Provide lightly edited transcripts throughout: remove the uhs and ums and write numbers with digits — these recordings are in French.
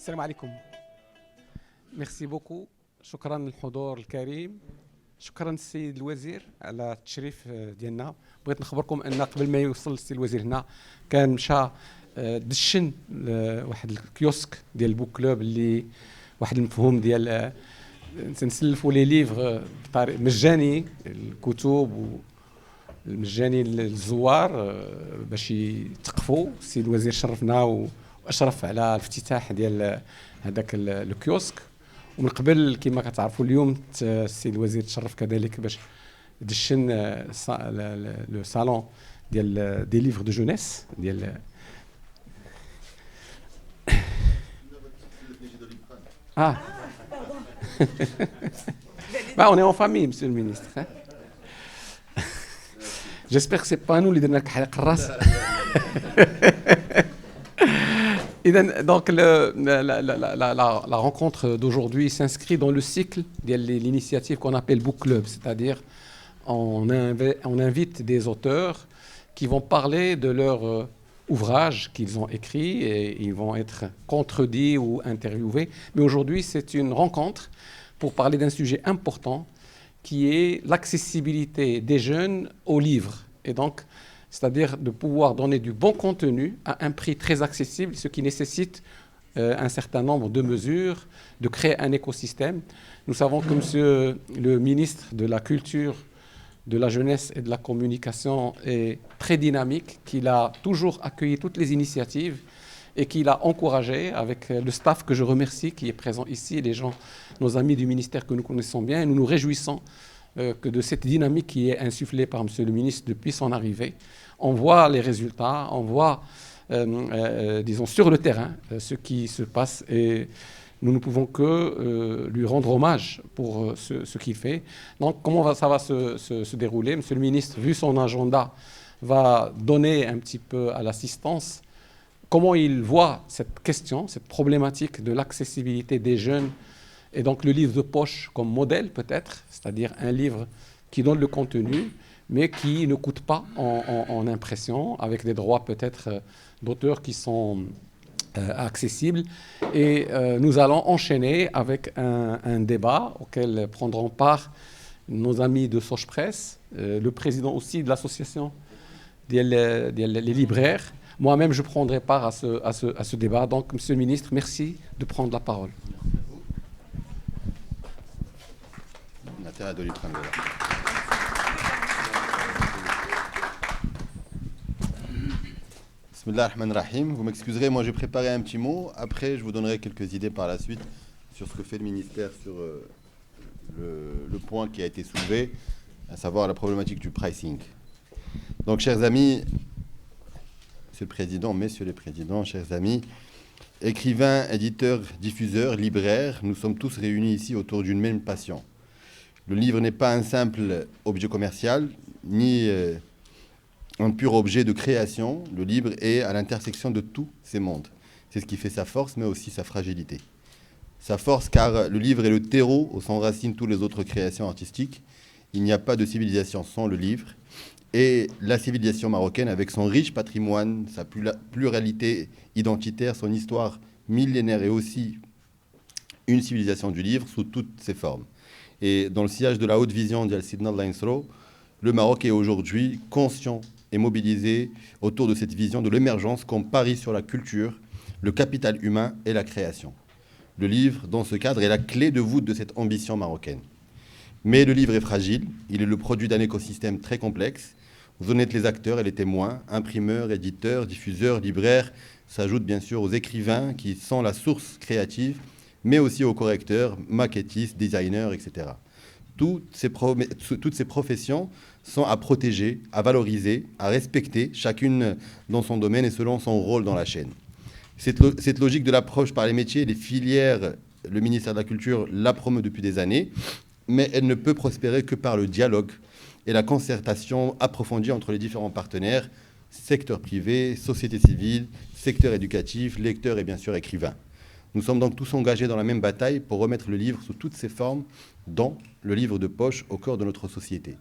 السلام عليكم. ميرسي بوكو. شكرا للحضور الكريم. شكرا السيد الوزير على التشريف ديالنا. بغيت نخبركم ان قبل ما يوصل السيد الوزير هنا كان مشى دشن واحد الكيوسك ديال البوك كلوب اللي واحد المفهوم ديال تنسلفوا لي ليفغ بطريقه مجاني، الكتب المجاني للزوار باش يتقفوا. السيد الوزير شرفنا واشرف على الافتتاح ديال هذاك الكيوسك. ومن قبل كما كتعرفوا اليوم السيد الوزير تشرف كذلك باش دشن لو صالون ديال دي ليفغ دو جونيس ديال Bah, on est en famille, monsieur le ministre. Hein? J'espère que ce n'est pas nous qui donnons le ras. Donc, la rencontre d'aujourd'hui s'inscrit dans le cycle de l'initiative qu'on appelle Book Club, c'est-à-dire on invite des auteurs qui vont parler de leurs ouvrages qu'ils ont écrits et ils vont être contredits ou interviewés. Mais aujourd'hui, c'est une rencontre pour parler d'un sujet important qui est l'accessibilité des jeunes aux livres. Et donc, c'est-à-dire de pouvoir donner du bon contenu à un prix très accessible, ce qui nécessite un certain nombre de mesures, de créer un écosystème. Nous savons que monsieur le ministre de la Culture, de la Jeunesse et de la Communication est très dynamique, qu'il a toujours accueilli toutes les initiatives et qu'il a encouragé avec le staff que je remercie, qui est présent ici, les gens, nos amis du ministère que nous connaissons bien. Et nous nous réjouissons que de cette dynamique qui est insufflée par monsieur le ministre depuis son arrivée. On voit les résultats, on voit, disons, sur le terrain ce qui se passe et nous ne pouvons que lui rendre hommage pour ce qu'il fait. Donc, comment ça va se dérouler? Monsieur le ministre, vu son agenda, va donner un petit peu à l'assistance comment il voit cette question, cette problématique de l'accessibilité des jeunes et donc le livre de poche comme modèle peut-être, c'est-à-dire un livre qui donne le contenu, mais qui ne coûte pas en impression, avec des droits peut-être d'auteurs qui sont accessibles. Et nous allons enchaîner avec un débat auquel prendront part nos amis de Soche Presse, le président aussi de l'association des libraires. Moi-même, je prendrai part à ce débat. Donc, monsieur le ministre, merci de prendre la parole. Bismillah ar-Rahman ar-Rahim. Vous m'excuserez, moi j'ai préparé un petit mot. Après, je vous donnerai quelques idées par la suite sur ce que fait le ministère sur le point qui a été soulevé, à savoir la problématique du pricing. Donc, chers amis, monsieur le Président, messieurs les Présidents, chers amis, écrivains, éditeurs, diffuseurs, libraires, nous sommes tous réunis ici autour d'une même passion. Le livre n'est pas un simple objet commercial, ni un pur objet de création. Le livre est à l'intersection de tous ces mondes. C'est ce qui fait sa force, mais aussi sa fragilité. Sa force, car le livre est le terreau où s'enracinent toutes les autres créations artistiques. Il n'y a pas de civilisation sans le livre. Et la civilisation marocaine, avec son riche patrimoine, sa pluralité identitaire, son histoire millénaire, est aussi une civilisation du livre sous toutes ses formes. Et dans le sillage de la haute vision d'Al-Sidna al-Insro, le Maroc est aujourd'hui conscient et mobilisé autour de cette vision de l'émergence comme pari sur la culture, le capital humain et la création. Le livre, dans ce cadre, est la clé de voûte de cette ambition marocaine. Mais le livre est fragile, il est le produit d'un écosystème très complexe. Vous en êtes les acteurs et les témoins, imprimeurs, éditeurs, diffuseurs, libraires, s'ajoutent bien sûr aux écrivains qui sont la source créative, mais aussi aux correcteurs, maquettistes, designers, etc. Toutes ces professions sont à protéger, à valoriser, à respecter, chacune dans son domaine et selon son rôle dans la chaîne. Cette logique de l'approche par les métiers, les filières, le ministère de la Culture la promeut depuis des années, mais elle ne peut prospérer que par le dialogue et la concertation approfondie entre les différents partenaires, secteur privé, société civile, secteur éducatif, lecteurs et bien sûr écrivains. Nous sommes donc tous engagés dans la même bataille pour remettre le livre sous toutes ses formes, dont le livre de poche, au cœur de notre société.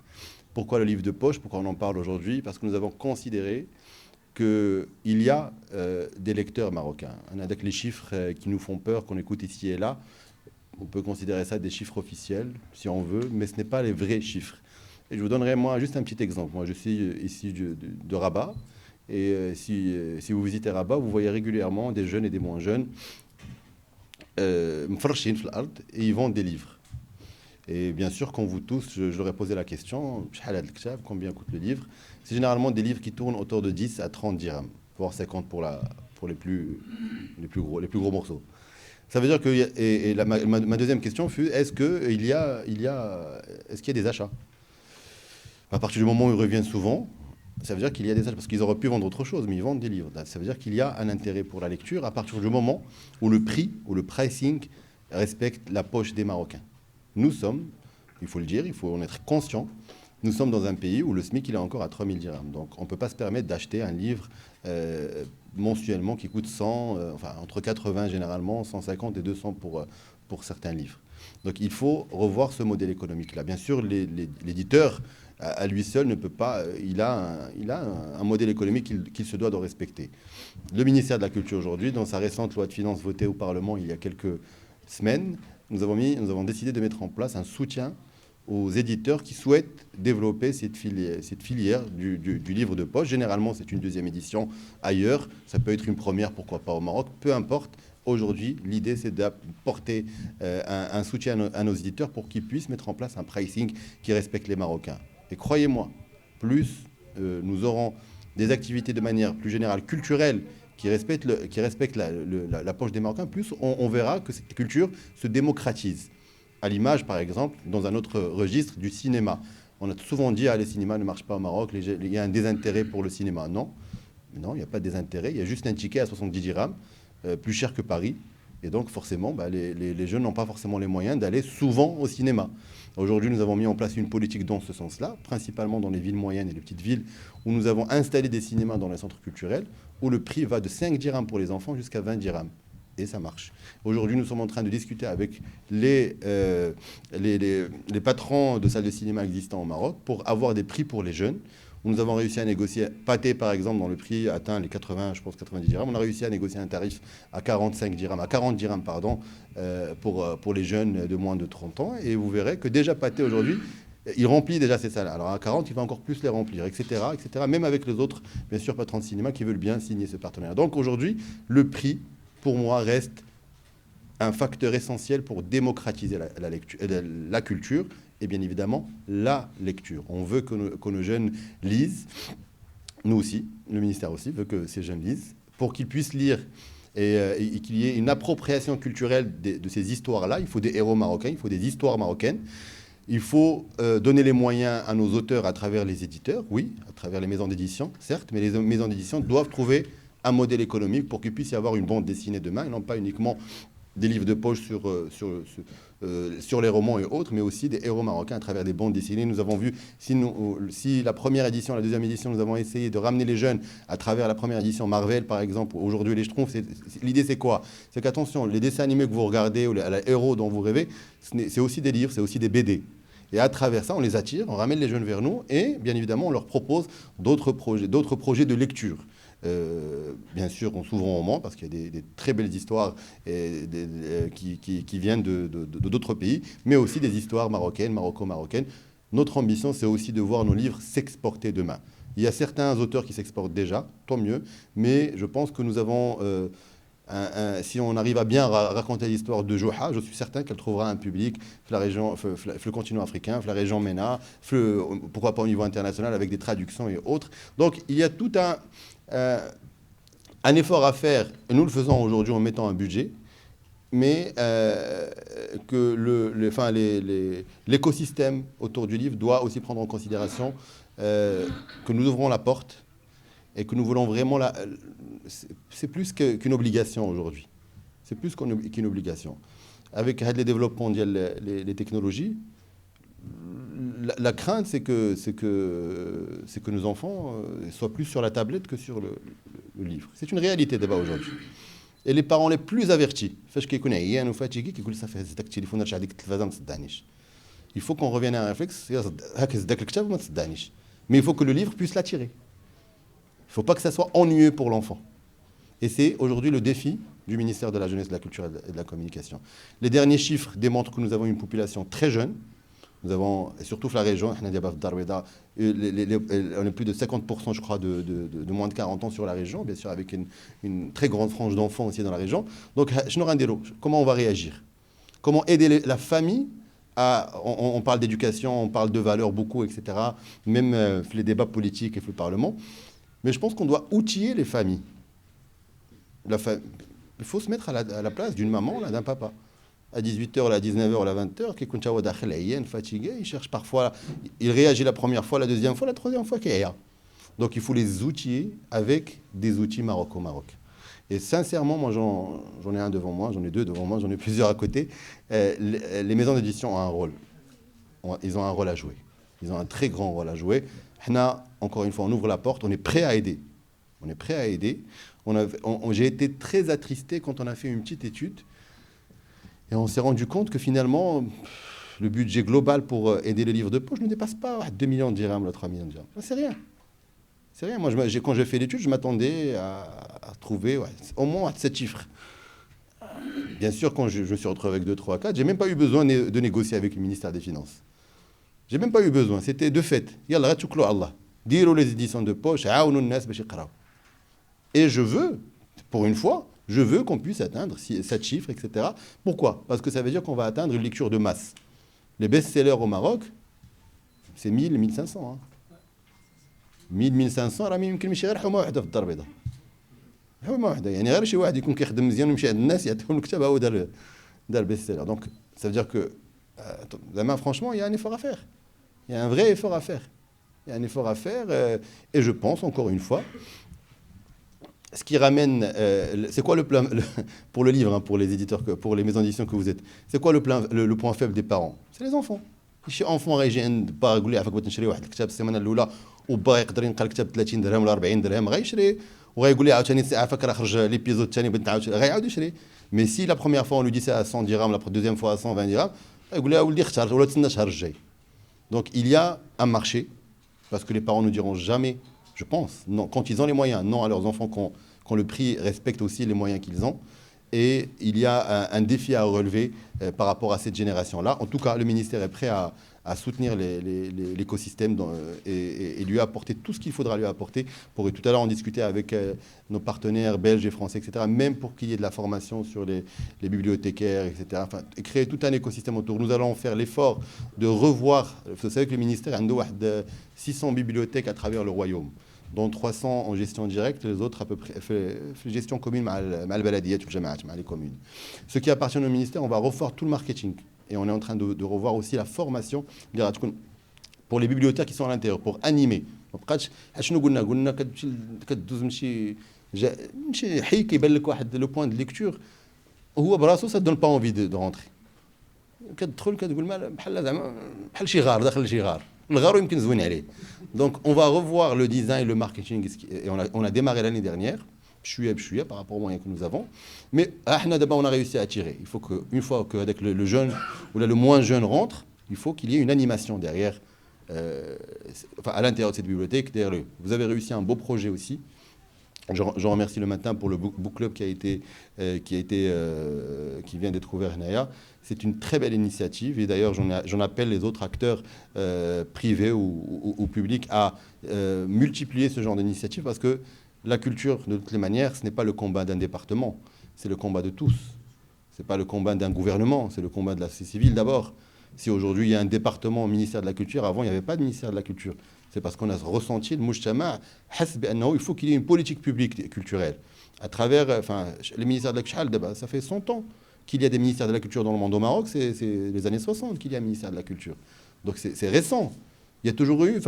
Pourquoi le livre de poche? Pourquoi on en parle aujourd'hui? Parce que nous avons considéré qu'il y a des lecteurs marocains. On a avec les chiffres qui nous font peur, qu'on écoute ici et là. On peut considérer ça des chiffres officiels, si on veut, mais ce n'est pas les vrais chiffres. Et je vous donnerai, moi, juste un petit exemple. Moi, je suis ici de Rabat. Et si vous visitez Rabat, vous voyez régulièrement des jeunes et des moins jeunes et ils vendent des livres. Et bien sûr, quand vous tous, je leur ai posé la question, combien coûte le livre? C'est généralement des livres qui tournent autour de 10 à 30 dirhams, voire 50 pour les plus gros morceaux. Ça veut dire que, ma deuxième question fut, est-ce qu'il y a des achats? À partir du moment où ils reviennent souvent, ça veut dire qu'il y a des achats, parce qu'ils auraient pu vendre autre chose, mais ils vendent des livres. Ça veut dire qu'il y a un intérêt pour la lecture à partir du moment où le prix, ou le pricing respecte la poche des Marocains. Nous sommes, il faut le dire, il faut en être conscient, nous sommes dans un pays où le SMIC il est encore à 3000 dirhams. Donc on ne peut pas se permettre d'acheter un livre mensuellement qui coûte 100, enfin entre 80 généralement, 150 et 200 pour certains livres. Donc il faut revoir ce modèle économique-là. Bien sûr, l'éditeur à lui seul ne peut pas, il a un modèle économique qu'il se doit de respecter. Le ministère de la Culture aujourd'hui, dans sa récente loi de finances votée au Parlement il y a quelques semaines, nous avons décidé de mettre en place un soutien aux éditeurs qui souhaitent développer cette filière du livre de poche. Généralement, c'est une deuxième édition ailleurs. Ça peut être une première, pourquoi pas au Maroc. Peu importe. Aujourd'hui, l'idée, c'est d'apporter un soutien à nos éditeurs pour qu'ils puissent mettre en place un pricing qui respecte les Marocains. Et croyez-moi, plus nous aurons des activités de manière plus générale culturelle qui respectent la poche des Marocains, plus on verra que cette culture se démocratise. À l'image, par exemple, dans un autre registre, du cinéma. On a souvent dit, les cinémas ne marchent pas au Maroc, il y a un désintérêt pour le cinéma. Non, il n'y a pas de désintérêt, il y a juste un ticket à 70 dirhams, plus cher que Paris. Et donc, forcément, les jeunes n'ont pas forcément les moyens d'aller souvent au cinéma. Aujourd'hui, nous avons mis en place une politique dans ce sens-là, principalement dans les villes moyennes et les petites villes, où nous avons installé des cinémas dans les centres culturels, où le prix va de 5 dirhams pour les enfants jusqu'à 20 dirhams. Et ça marche. Aujourd'hui, nous sommes en train de discuter avec les patrons de salles de cinéma existants au Maroc pour avoir des prix pour les jeunes. Nous avons réussi à négocier, Pathé par exemple, dont le prix atteint les 80, je pense 90 dirhams, on a réussi à négocier un tarif à 40 dirhams, pardon, pour les jeunes de moins de 30 ans. Et vous verrez que déjà Pathé aujourd'hui, il remplit déjà ses salles. Alors à 40, il va encore plus les remplir, etc., etc. Même avec les autres, bien sûr, patrons de cinéma qui veulent bien signer ce partenariat. Donc aujourd'hui, le prix, pour moi, reste un facteur essentiel pour démocratiser la culture et bien évidemment la lecture. On veut que nos jeunes lisent, nous aussi, le ministère aussi veut que ces jeunes lisent, pour qu'ils puissent lire et qu'il y ait une appropriation culturelle de ces histoires-là. Il faut des héros marocains, il faut des histoires marocaines. Il faut donner les moyens à nos auteurs à travers les éditeurs, oui, à travers les maisons d'édition, certes, mais les maisons d'édition doivent trouver un modèle économique pour qu'il puisse y avoir une bande dessinée demain, et non pas uniquement des livres de poche sur les romans et autres, mais aussi des héros marocains à travers des bandes dessinées. Nous avons vu, si la première édition, la deuxième édition, nous avons essayé de ramener les jeunes à travers la première édition Marvel, par exemple, aujourd'hui les Schtroumpfs, l'idée c'est quoi? C'est qu'attention, les dessins animés que vous regardez, ou les héros dont vous rêvez, c'est aussi des livres, c'est aussi des BD. Et à travers ça, on les attire, on ramène les jeunes vers nous, et bien évidemment, on leur propose d'autres projets de lecture. Bien sûr, on s'ouvre au Mans parce qu'il y a des très belles histoires qui viennent d'autres pays, mais aussi des histoires marocaines, marocaines. Notre ambition, c'est aussi de voir nos livres s'exporter demain. Il y a certains auteurs qui s'exportent déjà, tant mieux, mais je pense que nous avons, si on arrive à bien raconter l'histoire de Joha, je suis certain qu'elle trouvera un public, le continent africain, la région MENA, pourquoi pas au niveau international avec des traductions et autres. Donc il y a tout un effort à faire, et nous le faisons aujourd'hui en mettant un budget, mais que l'écosystème autour du livre doit aussi prendre en considération que nous ouvrons la porte et que nous voulons vraiment... C'est plus qu'une obligation aujourd'hui. C'est plus qu'une obligation. Avec les développements des technologies, la crainte, c'est que nos enfants soient plus sur la tablette que sur le livre. C'est une réalité d'abord aujourd'hui. Et les parents les plus avertis, il faut qu'on revienne à un réflexe, mais il faut que le livre puisse l'attirer. ne faut pas que ça soit ennuyeux pour l'enfant. Et c'est aujourd'hui le défi du ministère de la Jeunesse, de la Culture et de la Communication. Les derniers chiffres démontrent que nous avons une population très jeune. Nous avons, et surtout la région, on est plus de 50%, je crois, de moins de 40 ans sur la région, bien sûr, avec une très grande frange d'enfants aussi dans la région. Donc, comment on va réagir? Comment aider la famille on parle d'éducation, on parle de valeurs beaucoup, etc., même les débats politiques et le Parlement. Mais je pense qu'on doit outiller les familles. Il faut se mettre à la place d'une maman, d'un papa. À 18h, à 19h, à 20h, quelqu'un fatigué, il cherche parfois, il réagit la première fois, la deuxième fois, la troisième fois, qu'il y a. Donc il faut les outiller avec des outils Maroc au Maroc. Et sincèrement, moi j'en ai un devant moi, j'en ai deux devant moi, j'en ai plusieurs à côté. Les maisons d'édition ont un rôle. Ils ont un rôle à jouer. Ils ont un très grand rôle à jouer. Encore une fois, on ouvre la porte, on est prêt à aider. On est prêt à aider. J'ai été très attristé quand on a fait une petite étude. Et on s'est rendu compte que finalement, le budget global pour aider les livres de poche ne dépasse pas 2 millions de dirhams, 3 millions de dirhams. C'est rien. C'est rien. Moi, quand j'ai fait l'étude, je m'attendais à trouver au moins 7 chiffres. Bien sûr, quand je me suis retrouvé avec 2, 3, 4, j'ai même pas eu besoin de négocier avec le ministère des Finances. J'ai même pas eu besoin. C'était de fait. Yallah, tchouklo Allah. Dire les éditions de poche, et je veux, pour une fois, je veux qu'on puisse atteindre 7 chiffres, etc. Pourquoi? Parce que ça veut dire qu'on va atteindre une lecture de masse. Les best-sellers au Maroc, c'est 1000, 1500. 1000, 1500, راه ما يمكنش غير حومه واحده في الدار البيضاء. حومه واحده يعني غير شي واحد يكون كيخدم مزيان ويمشي عند الناس يعطيهم الكتاب هو دار البست-seller. Donc ça veut dire que franchement, il y a un effort à faire. Il y a un vrai effort à faire. Il y a un effort à faire et je pense encore une fois ce qui ramène, c'est quoi le plan pour le livre, pour les éditeurs, pour les maisons d'édition que vous êtes, c'est quoi le point faible des parents? C'est les enfants. شي enfant غيجي عند با يقول لي عافاك بغيت نشري واحد الكتاب السيمانه الاولى وبا يقدر ينقل الكتاب 30 درهم ولا 40 درهم غيشري وغيقول لي عاوتاني عافاك راه خرج ليبيزود الثاني بغيت نعاود غيعاود يشري. Mais si la première fois on lui dit c'est à 100 dirhams, la deuxième fois à 120 dirhams, يقول لي ولدي اختار ولا تسنى الشهر الجاي. Donc il y a un marché parce que les parents ne diront jamais, je pense, non, quand ils ont les moyens, non à leurs enfants quand le prix respecte aussi les moyens qu'ils ont. Et il y a un défi à relever par rapport à cette génération-là. En tout cas, le ministère est prêt à soutenir l'écosystème et lui apporter tout ce qu'il faudra lui apporter. Tout à l'heure, on discutait avec nos partenaires belges et français, etc., même pour qu'il y ait de la formation sur les bibliothécaires, etc. Enfin, créer tout un écosystème autour. Nous allons faire l'effort de revoir. Vous savez que le ministère a 600 bibliothèques à travers le royaume, dont 300 en gestion directe, les autres à peu près gestion commune mal baladiyat ou jamaat, les communes. Ce qui appartient au ministère, on va revoir tout le marketing et on est en train de revoir aussi la formation pour les bibliothécaires qui sont à l'intérieur, pour animer. Le point de lecture, ça ne donne pas envie de rentrer. Donc on va revoir le design, le marketing, et on a démarré l'année dernière, par rapport aux moyens que nous avons, mais on a réussi à attirer. Il faut qu'une fois que le jeune ou le moins jeune rentre, il faut qu'il y ait une animation derrière, à l'intérieur de cette bibliothèque. Derrière vous avez réussi un beau projet aussi. Je remercie le matin pour le book club qui vient d'être ouvert à Naya. C'est une très belle initiative et d'ailleurs j'en appelle les autres acteurs privés ou publics à multiplier ce genre d'initiative parce que la culture, de toutes les manières, ce n'est pas le combat d'un département, c'est le combat de tous. Ce n'est pas le combat d'un gouvernement, c'est le combat de la société civile d'abord. Si aujourd'hui il y a un département au ministère de la Culture, avant il n'y avait pas de ministère de la Culture. C'est parce qu'on a ressenti le mujtama il faut qu'il y ait une politique publique culturelle. À travers les ministères de la Culture, ça fait 100 ans qu'il y a des ministères de la Culture dans le monde au Maroc, c'est les années 60 qu'il y a un ministère de la Culture. Donc c'est récent. Il y a toujours eu,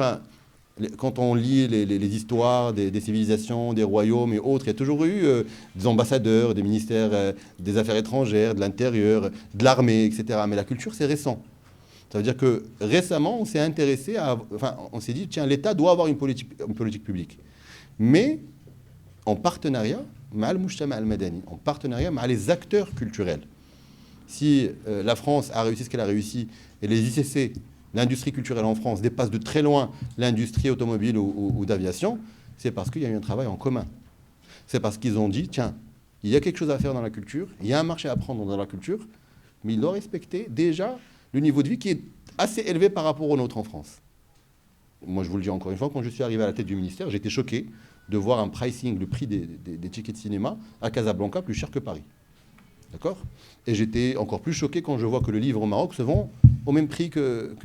quand on lit les histoires des civilisations, des royaumes et autres, il y a toujours eu des ambassadeurs, des ministères des Affaires étrangères, de l'Intérieur, de l'armée, etc. Mais la culture, c'est récent. Ça veut dire que récemment, on s'est intéressé on s'est dit, tiens, l'État doit avoir une politique publique. Mais en partenariat, en partenariat avec les acteurs culturels. Si la France a réussi ce qu'elle a réussi, et les ICC, l'industrie culturelle en France, dépasse de très loin l'industrie automobile ou d'aviation, c'est parce qu'il y a eu un travail en commun. C'est parce qu'ils ont dit, tiens, il y a quelque chose à faire dans la culture, il y a un marché à prendre dans la culture, mais il doit respecter déjà le niveau de vie qui est assez élevé par rapport au nôtre en France. Moi, je vous le dis encore une fois, quand je suis arrivé à la tête du ministère, j'étais choqué de voir un pricing, le prix des tickets de cinéma à Casablanca plus cher que Paris. D'accord? Et j'étais encore plus choqué quand je vois que le livre au Maroc se vend au même prix que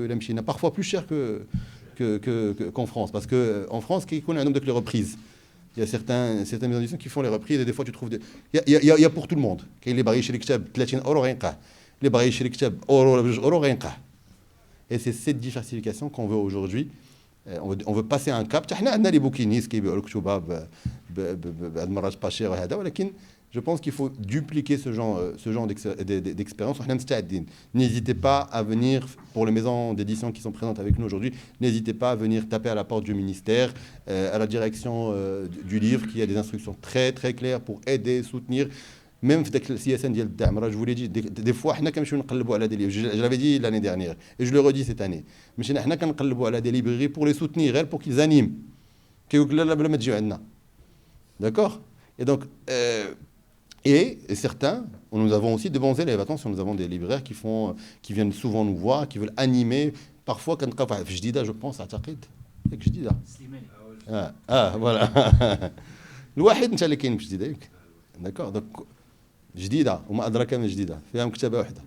l'Amchina, parfois plus cher qu'en France. Parce qu'en France, qui connaît un nombre de reprises. Il y a certaines maisons d'édition qui font les reprises et des fois tu trouves... Il y a pour tout le monde. Les barils chez les ktab, 30 euros, les barils chez les ktab, euros, et c'est cette diversification qu'on veut aujourd'hui. On veut passer un cap. On a les bouquinistes qui pas cher, je pense qu'il faut dupliquer ce genre d'expérience. N'hésitez pas à venir, pour les maisons d'édition qui sont présentes avec nous aujourd'hui, n'hésitez pas à venir taper à la porte du ministère, à la direction du livre, qui a des instructions très très claires pour aider, soutenir. Même le CSN ديال الدعم, je vous l'ai dit, des fois, حنا كنمشيو نقلبوا على des livres. Je l'avais dit l'année dernière, et je le redis cette année. مشينا حنا كنقلبوا على des librairies pour les soutenir, pour qu'ils animent. كيقول لا بلا ما تجيو عندنا. D'accord? Et donc, et certains, nous avons aussi de bons élèves. Attention, nous avons des libraires qui viennent souvent nous voir, qui veulent animer. Parfois, quand في جديدة, je pense, أعتقد. ياك جديدة. Voilà. الواحد انت اللي كاين في جديدة ياك. D'accord? Donc, جديدة وما أدراك ما جديدة فيها مكتبة واحدة.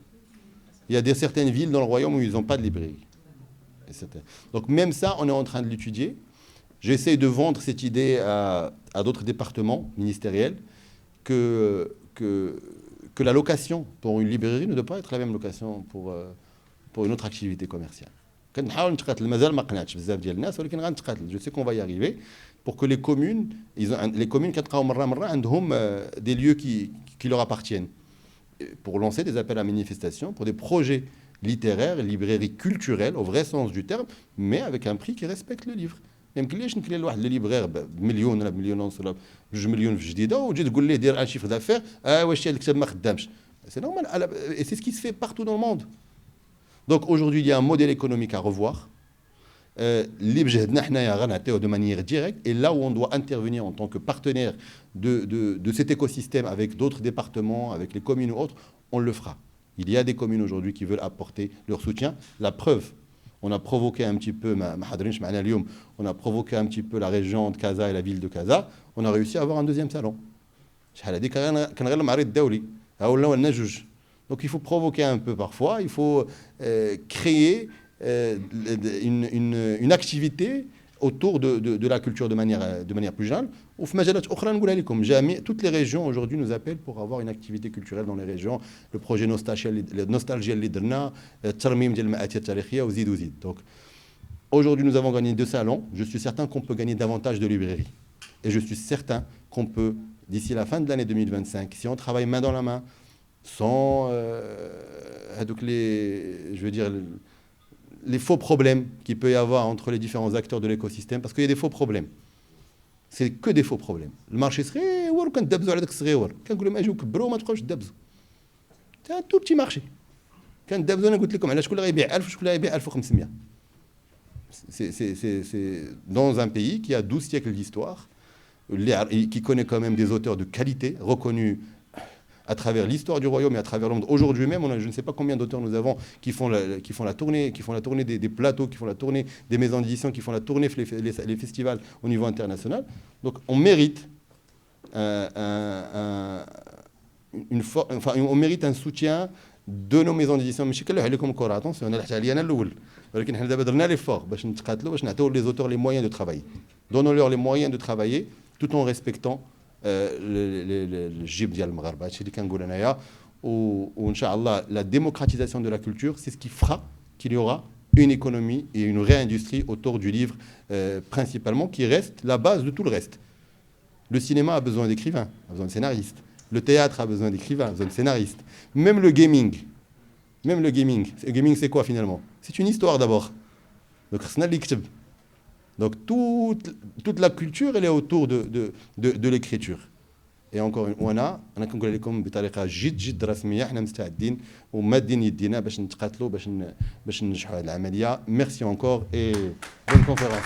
Il y a certaines villes dans le royaume où ils n'ont pas de librairie. Donc même ça, on est en train de l'étudier. J'essaie de vendre cette idée à d'autres départements ministériels que la location pour une librairie ne doit pas être la même location pour une autre activité commerciale. Je sais qu'on va y arriver pour que les communes des lieux qui leur appartiennent, pour lancer des appels à manifestation, pour des projets littéraires, librairies culturelles au vrai sens du terme, mais avec un prix qui respecte le livre. ما يمكنليش نكلي لواحد لي ليبرير بمليون ولا بمليون ونص ولا بجوج مليون في جديده وتجي تقول ليه دير ان شيفر دافير واش الكتاب ما خدامش. C'est normal, et c'est ce qui se fait partout dans le monde. Donc aujourd'hui, il y a un modèle économique à revoir. اللي بجهدنا حنايا غنعطيوه de manière directe, et là où on doit intervenir en tant que partenaire de cet écosystème avec d'autres départements, avec les communes ou autres, on le fera. Il y a des communes aujourd'hui qui veulent apporter leur soutien. La preuve, on a provoqué un petit peu, on a provoqué un petit peu la région de Casa et la ville de Casa. On a réussi à avoir un deuxième salon. Donc il faut provoquer un peu parfois, il faut créer une activité autour de la culture de manière plus générale. Toutes les régions aujourd'hui nous appellent pour avoir une activité culturelle dans les régions. Le projet Nostalgie Lidrna, Tarmim Djel Ma'atir Tarikhia, Ouzid Ouzid. Donc aujourd'hui nous avons gagné 2 salons. Je suis certain qu'on peut gagner davantage de librairies. Et je suis certain qu'on peut, d'ici la fin de l'année 2025, si on travaille main dans la main, sans les faux problèmes qu'il peut y avoir entre les différents acteurs de l'écosystème, parce qu'il y a des faux problèmes. C'est que des faux problèmes. Le marché serait c'est un tout petit marché. C'est dans un pays qui a 12 siècles d'histoire, qui connaît quand même des auteurs de qualité reconnus à travers l'histoire du royaume et à travers le monde. Aujourd'hui même, je ne sais pas combien d'auteurs nous avons qui font la tournée des plateaux, qui font la tournée des maisons d'édition, qui font la tournée les festivals au niveau international. Donc on mérite on mérite un soutien de nos maisons d'édition. Attention, les auteurs les moyens de travailler. Donnons-leur les moyens de travailler tout en respectant الجيب ديال المغاربه. هادشي اللي كنقول انايا. وان شاء الله la démocratisation de la culture, c'est ce qui fera qu'il y aura une économie et une réindustrie autour du livre, principalement, qui reste la base de tout le reste. Le cinéma a besoin d'écrivains, a besoin de scénaristes. Le théâtre a besoin d'écrivains, a besoin de scénaristes. Même le gaming. Le gaming, c'est quoi finalement? C'est une histoire d'abord. Donc خصنا اللي يكتب. Donc toute la culture, elle est autour de l'écriture. Et encore une fois, أنا كنقول لكم بطريقة جد رسمية، احنا مستعدين ومادين يدينا باش نتقاتلوا باش ننجحوا هذه العملية. Merci encore et bonne conférence.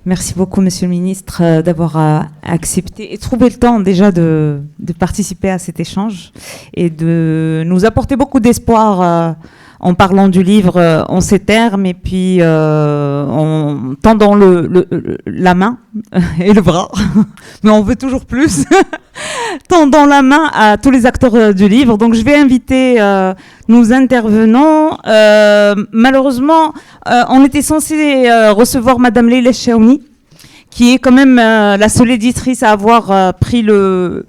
Merci beaucoup, Monsieur le Ministre, d'avoir accepté et trouvé le temps déjà de participer à cet échange et de nous apporter beaucoup d'espoir en parlant du livre en ces termes et puis en tendant la main et le bras, mais on veut toujours plus, tendant la main à tous les acteurs du livre. Donc je vais inviter nos intervenants. Malheureusement, on était censé recevoir Madame Leila Chaouni, qui est quand même la seule éditrice à avoir pris le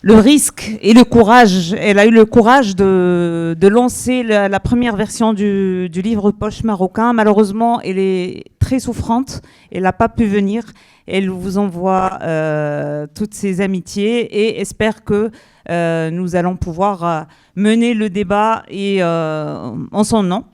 risque et le courage. Elle a eu le courage de lancer la première version du livre Poche marocain. Malheureusement, elle est très souffrante. Elle n'a pas pu venir. Elle vous envoie toutes ses amitiés et espère que nous allons pouvoir mener le débat en son nom.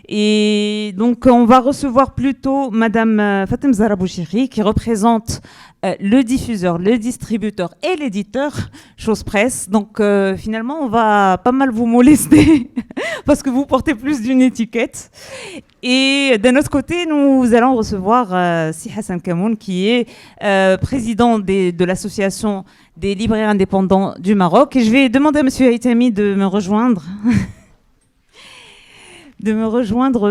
Et donc, on va recevoir plutôt Madame Fatem Zahra Bouchiri, qui représente le diffuseur, le distributeur et l'éditeur Chose Presse. Donc, finalement, on va pas mal vous molester parce que vous portez plus d'une étiquette. Et d'un autre côté, nous allons recevoir Si Hassan Kamoun, qui est président de l'association des libraires indépendants du Maroc. Et je vais demander à Monsieur Haïtami de me rejoindre.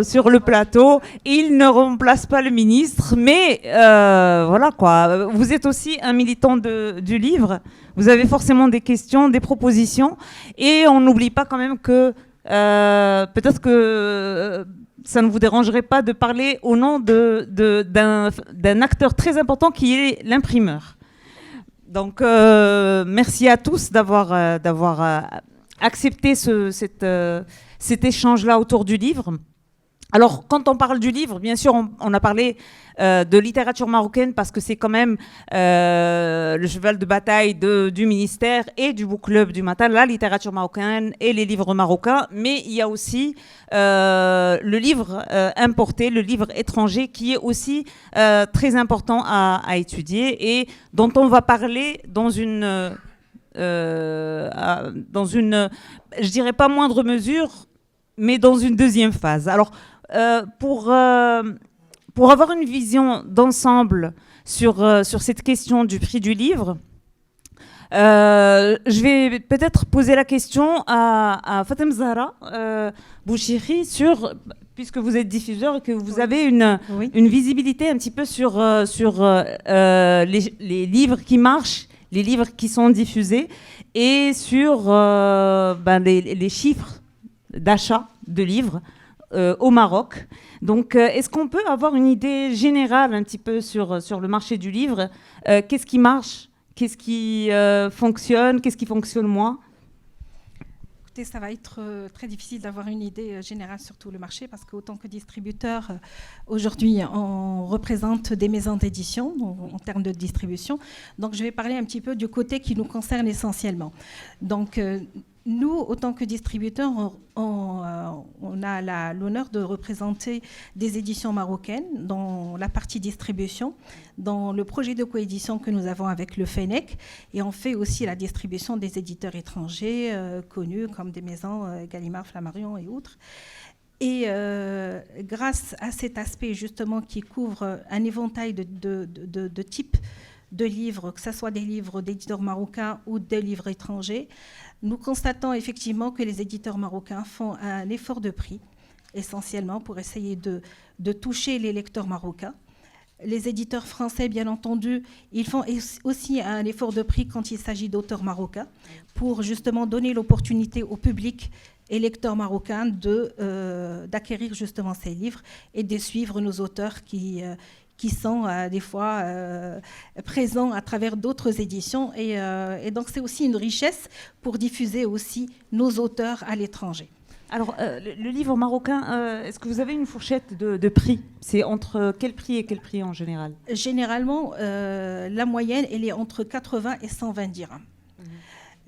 Sur le plateau. Il ne remplace pas le ministre, mais voilà quoi. Vous êtes aussi un militant du livre. Vous avez forcément des questions, des propositions. Et on n'oublie pas quand même que peut-être que ça ne vous dérangerait pas de parler au nom d'un acteur très important qui est l'imprimeur. Donc merci à tous d'avoir accepté cet échange-là autour du livre. Alors, quand on parle du livre, bien sûr, on a parlé de littérature marocaine parce que c'est quand même le cheval de bataille du ministère et du Book Club du matin, la littérature marocaine et les livres marocains. Mais il y a aussi le livre importé, le livre étranger, qui est aussi très important à étudier et dont on va parler dans une, je dirais pas moindre mesure, mais dans une deuxième phase. Alors, pour avoir une vision d'ensemble sur cette question du prix du livre, je vais peut-être poser la question à Fatem Zahra Bouchiri puisque vous êtes diffuseur et que vous avez une visibilité un petit peu sur les livres qui marchent, les livres qui sont diffusés et sur les chiffres d'achat de livres au Maroc. Donc, est-ce qu'on peut avoir une idée générale un petit peu sur le marché du livre? Qu'est-ce qui marche? Qu'est-ce qui fonctionne? Qu'est-ce qui fonctionne moins? Écoutez, ça va être très difficile d'avoir une idée générale sur tout le marché parce qu'autant que distributeur, aujourd'hui, on représente des maisons d'édition en termes de distribution. Donc, je vais parler un petit peu du côté qui nous concerne essentiellement. Donc, nous, autant que distributeurs, on a l'honneur de représenter des éditions marocaines dans la partie distribution, dans le projet de coédition que nous avons avec le Fennec, et on fait aussi la distribution des éditeurs étrangers connus comme des maisons Gallimard, Flammarion et autres. Et grâce à cet aspect justement qui couvre un éventail de types de livres, que ce soit des livres d'éditeurs marocains ou des livres étrangers, nous constatons effectivement que les éditeurs marocains font un effort de prix, essentiellement pour essayer de toucher les lecteurs marocains. Les éditeurs français, bien entendu, ils font aussi un effort de prix quand il s'agit d'auteurs marocains, pour justement donner l'opportunité au public et lecteurs marocains d'acquérir justement ces livres et de suivre nos auteurs qui sont des fois présents à travers d'autres éditions. Et donc, c'est aussi une richesse pour diffuser aussi nos auteurs à l'étranger. Alors, le livre marocain, est-ce que vous avez une fourchette de prix? C'est entre quel prix et quel prix en général? Généralement, la moyenne, elle est entre 80 et 120 dirhams.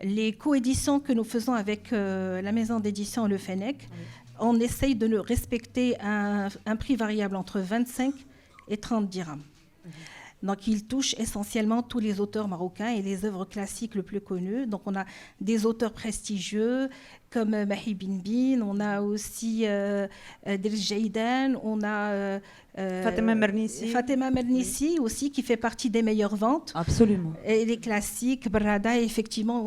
Les coéditions que nous faisons avec la maison d'édition Le Fennec, on essaye de respecter un prix variable entre 25 et 30 dirhams. Donc, il touche essentiellement tous les auteurs marocains et les œuvres classiques les plus connues. Donc, on a des auteurs prestigieux comme Mahi Binbin, on a aussi Driss Jaidan, on a Fatima Mernissi. Fatima Mernissi aussi, qui fait partie des meilleures ventes. Absolument. Et les classiques, Barrada, effectivement,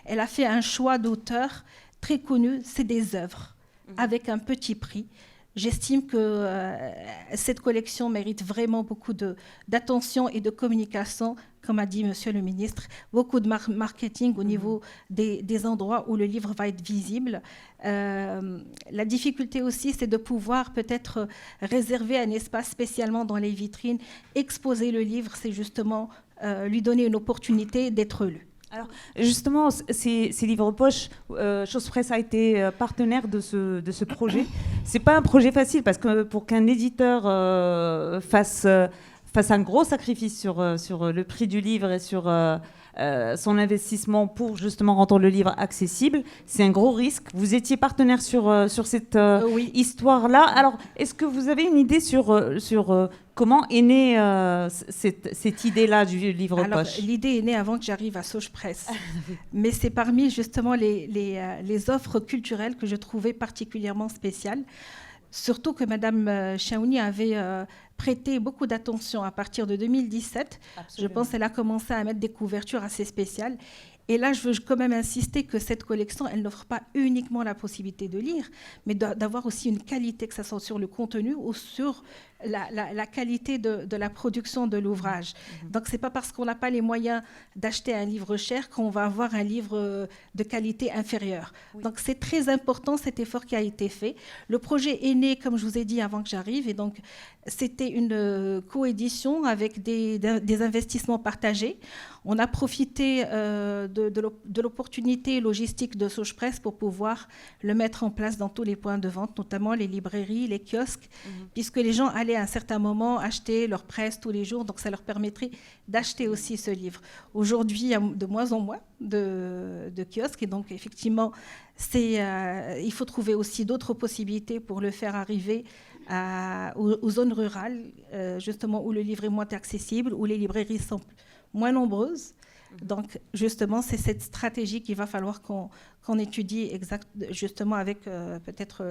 elle a fait un choix d'auteurs très connus, c'est des œuvres avec un petit prix. J'estime que cette collection mérite vraiment beaucoup d'attention et de communication, comme a dit Monsieur le ministre, beaucoup de marketing au niveau des endroits où le livre va être visible. La difficulté aussi, c'est de pouvoir peut-être réserver un espace spécialement dans les vitrines, exposer le livre, c'est justement lui donner une opportunité d'être lu. Alors, justement, ces livres poches, Chose Presse a été partenaire de ce projet. C'est pas un projet facile parce que pour qu'un éditeur fasse un gros sacrifice sur le prix du livre et sur son investissement pour justement rendre le livre accessible, c'est un gros risque. Vous étiez partenaire sur cette oui. histoire-là. Alors, est-ce que vous avez une idée sur comment est née cette idée-là du livre poche? L'idée est née avant que j'arrive à Sauge Presse. Mais c'est parmi justement les offres culturelles que je trouvais particulièrement spéciales. Surtout que Mme Chaouni avait prêté beaucoup d'attention à partir de 2017. Absolument. Je pense qu'elle a commencé à mettre des couvertures assez spéciales. Et là, je veux quand même insister que cette collection, elle n'offre pas uniquement la possibilité de lire, mais d'avoir aussi une qualité, que ce soit sur le contenu ou sur la qualité de la production de l'ouvrage. Donc, ce n'est pas parce qu'on n'a pas les moyens d'acheter un livre cher qu'on va avoir un livre de qualité inférieure. Oui. Donc, c'est très important cet effort qui a été fait. Le projet est né, comme je vous ai dit, avant que j'arrive. Et donc, c'était une coédition avec des investissements partagés. On a profité de l'opportunité logistique de Sauge Presse pour pouvoir le mettre en place dans tous les points de vente, notamment les librairies, les kiosques, puisque les gens allaient à un certain moment acheter leur presse tous les jours, donc ça leur permettrait d'acheter aussi ce livre. Aujourd'hui, il y a de moins en moins de kiosques, et donc effectivement, il faut trouver aussi d'autres possibilités pour le faire arriver aux zones rurales, justement où le livre est moins accessible, où les librairies sont moins nombreuses. Donc, justement, c'est cette stratégie qu'il va falloir qu'on étudie justement avec peut-être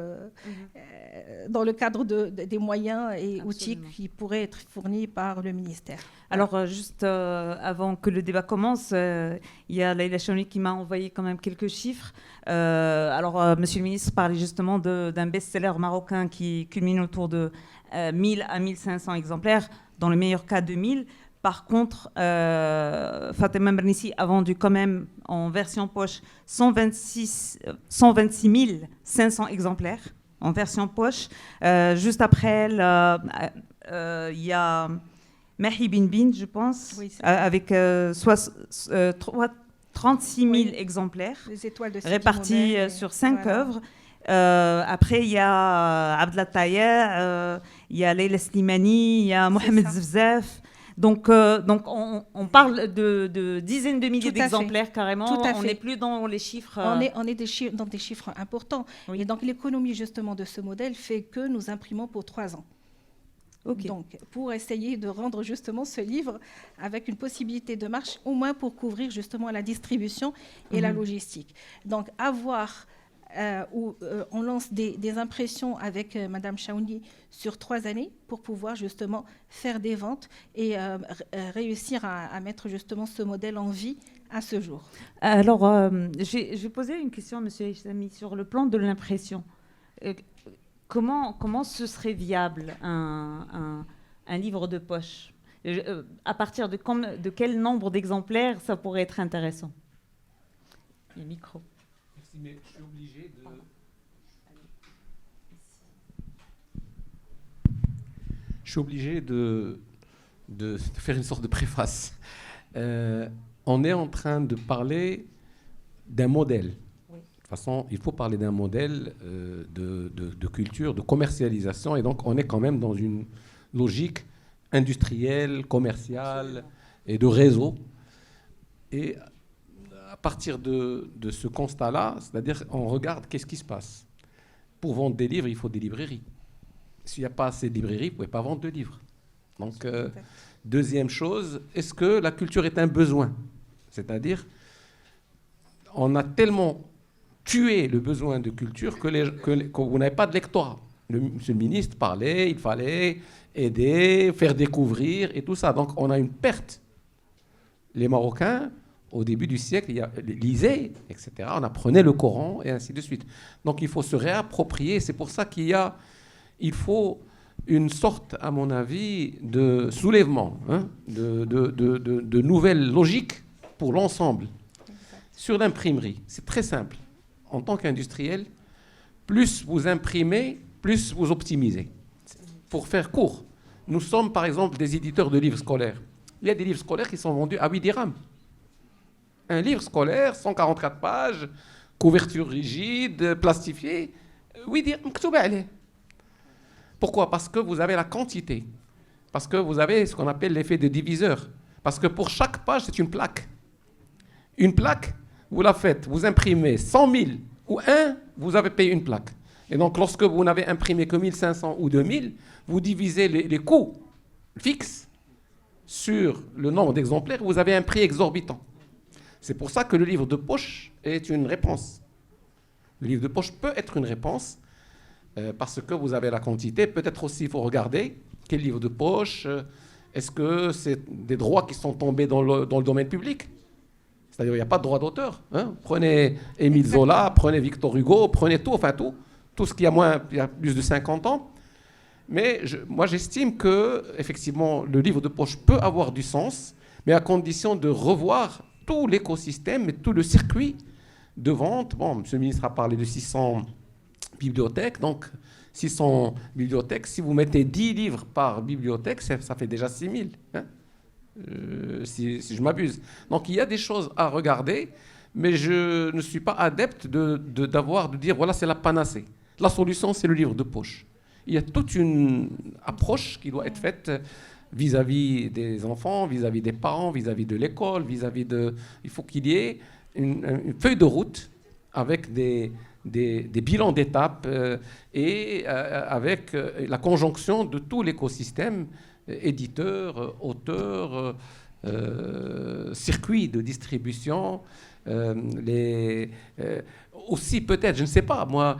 dans le cadre des moyens et Absolument. Outils qui pourraient être fournis par le ministère. Alors, juste avant que le débat commence, il y a Leïla Chaouni qui m'a envoyé quand même quelques chiffres. Monsieur le ministre parlait justement d'un best-seller marocain qui culmine autour de 1000 à 1500 exemplaires, dans le meilleur cas 2000. Par contre, Fatima Mernissi a vendu quand même en version poche 126 500 exemplaires en version poche. Juste après elle, il y a Mahi Binbin, je pense, oui, avec 36 000 oui. exemplaires répartis sur 5 voilà. œuvres. Après, il y a Abdallah Tayer, il y a Leïla Slimani, il y a Mohamed Zevzef. Donc on parle de dizaines de milliers d'exemplaires carrément. On n'est plus dans les chiffres. On est dans des chiffres importants. Oui. Et donc l'économie justement de ce modèle fait que nous imprimons pour 3 ans. Okay. Donc pour essayer de rendre justement ce livre avec une possibilité de marche, au moins pour couvrir justement la distribution et la logistique. Donc on lance des impressions avec Madame Chaouni sur 3 années pour pouvoir justement faire des ventes et réussir à mettre justement ce modèle en vie à ce jour. Alors, je vais poser une question à Monsieur Hissami sur le plan de l'impression. Comment ce serait viable un livre de poche? À partir de quel nombre d'exemplaires ça pourrait être intéressant? Le micro. Mais je suis obligé de faire une sorte de préface. On est en train de parler d'un modèle. Oui. De toute façon, il faut parler d'un modèle de culture, de commercialisation, et donc on est quand même dans une logique industrielle, commerciale Absolument. Et de réseau. Et à partir de ce constat-là, c'est-à-dire on regarde qu'est-ce qui se passe. Pour vendre des livres, il faut des librairies. S'il n'y a pas assez de librairies, vous ne pouvez pas vendre de livres. Donc, deuxième chose, est-ce que la culture est un besoin? C'est-à-dire, on a tellement tué le besoin de culture que vous n'avez pas de lectorat. Monsieur le ministre parlait, il fallait aider, faire découvrir et tout ça. Donc, on a une perte. Les Marocains, au début du siècle, lisaient, etc. On apprenait le Coran et ainsi de suite. Donc, il faut se réapproprier. C'est pour ça il faut une sorte, à mon avis, de soulèvement, hein, de nouvelles logiques pour l'ensemble. Sur l'imprimerie, c'est très simple. En tant qu'industriel, plus vous imprimez, plus vous optimisez. Pour faire court, nous sommes par exemple des éditeurs de livres scolaires. Il y a des livres scolaires qui sont vendus à 8 dirhams. Un livre scolaire, 144 pages, couverture rigide, plastifiée, 8 dirhams. Pourquoi? Parce que vous avez la quantité. Parce que vous avez ce qu'on appelle l'effet de diviseur. Parce que pour chaque page, c'est une plaque. Une plaque, vous la faites, vous imprimez 100 000 ou 1, vous avez payé une plaque. Et donc, lorsque vous n'avez imprimé que 1500 ou 2000, vous divisez les coûts fixes sur le nombre d'exemplaires, vous avez un prix exorbitant. C'est pour ça que le livre de poche est une réponse. Le livre de poche peut être une réponse parce que vous avez la quantité. Peut-être aussi, il faut regarder quel livre de poche. Est-ce que c'est des droits qui sont tombés dans le domaine public? C'est-à-dire qu'il n'y a pas de droit d'auteur. Hein. Prenez Émile Zola, prenez Victor Hugo, prenez tout, enfin tout ce qui il y a plus de 50 ans. Mais moi, j'estime que, effectivement, le livre de poche peut avoir du sens, mais à condition de revoir tout l'écosystème et tout le circuit de vente. Bon, monsieur le ministre a parlé de 600 bibliothèques. Donc, 600 bibliothèques, si vous mettez 10 livres par bibliothèque, ça fait déjà 6 000. Hein, si je m'abuse. Donc, il y a des choses à regarder, mais je ne suis pas adepte de dire, voilà, c'est la panacée. La solution, c'est le livre de poche. Il y a toute une approche qui doit être faite vis-à-vis des enfants, vis-à-vis des parents, vis-à-vis de l'école, il faut qu'il y ait une feuille de route avec des bilans d'étapes et avec la conjonction de tout l'écosystème, éditeurs, auteurs, circuits de distribution, aussi peut-être, je ne sais pas, moi,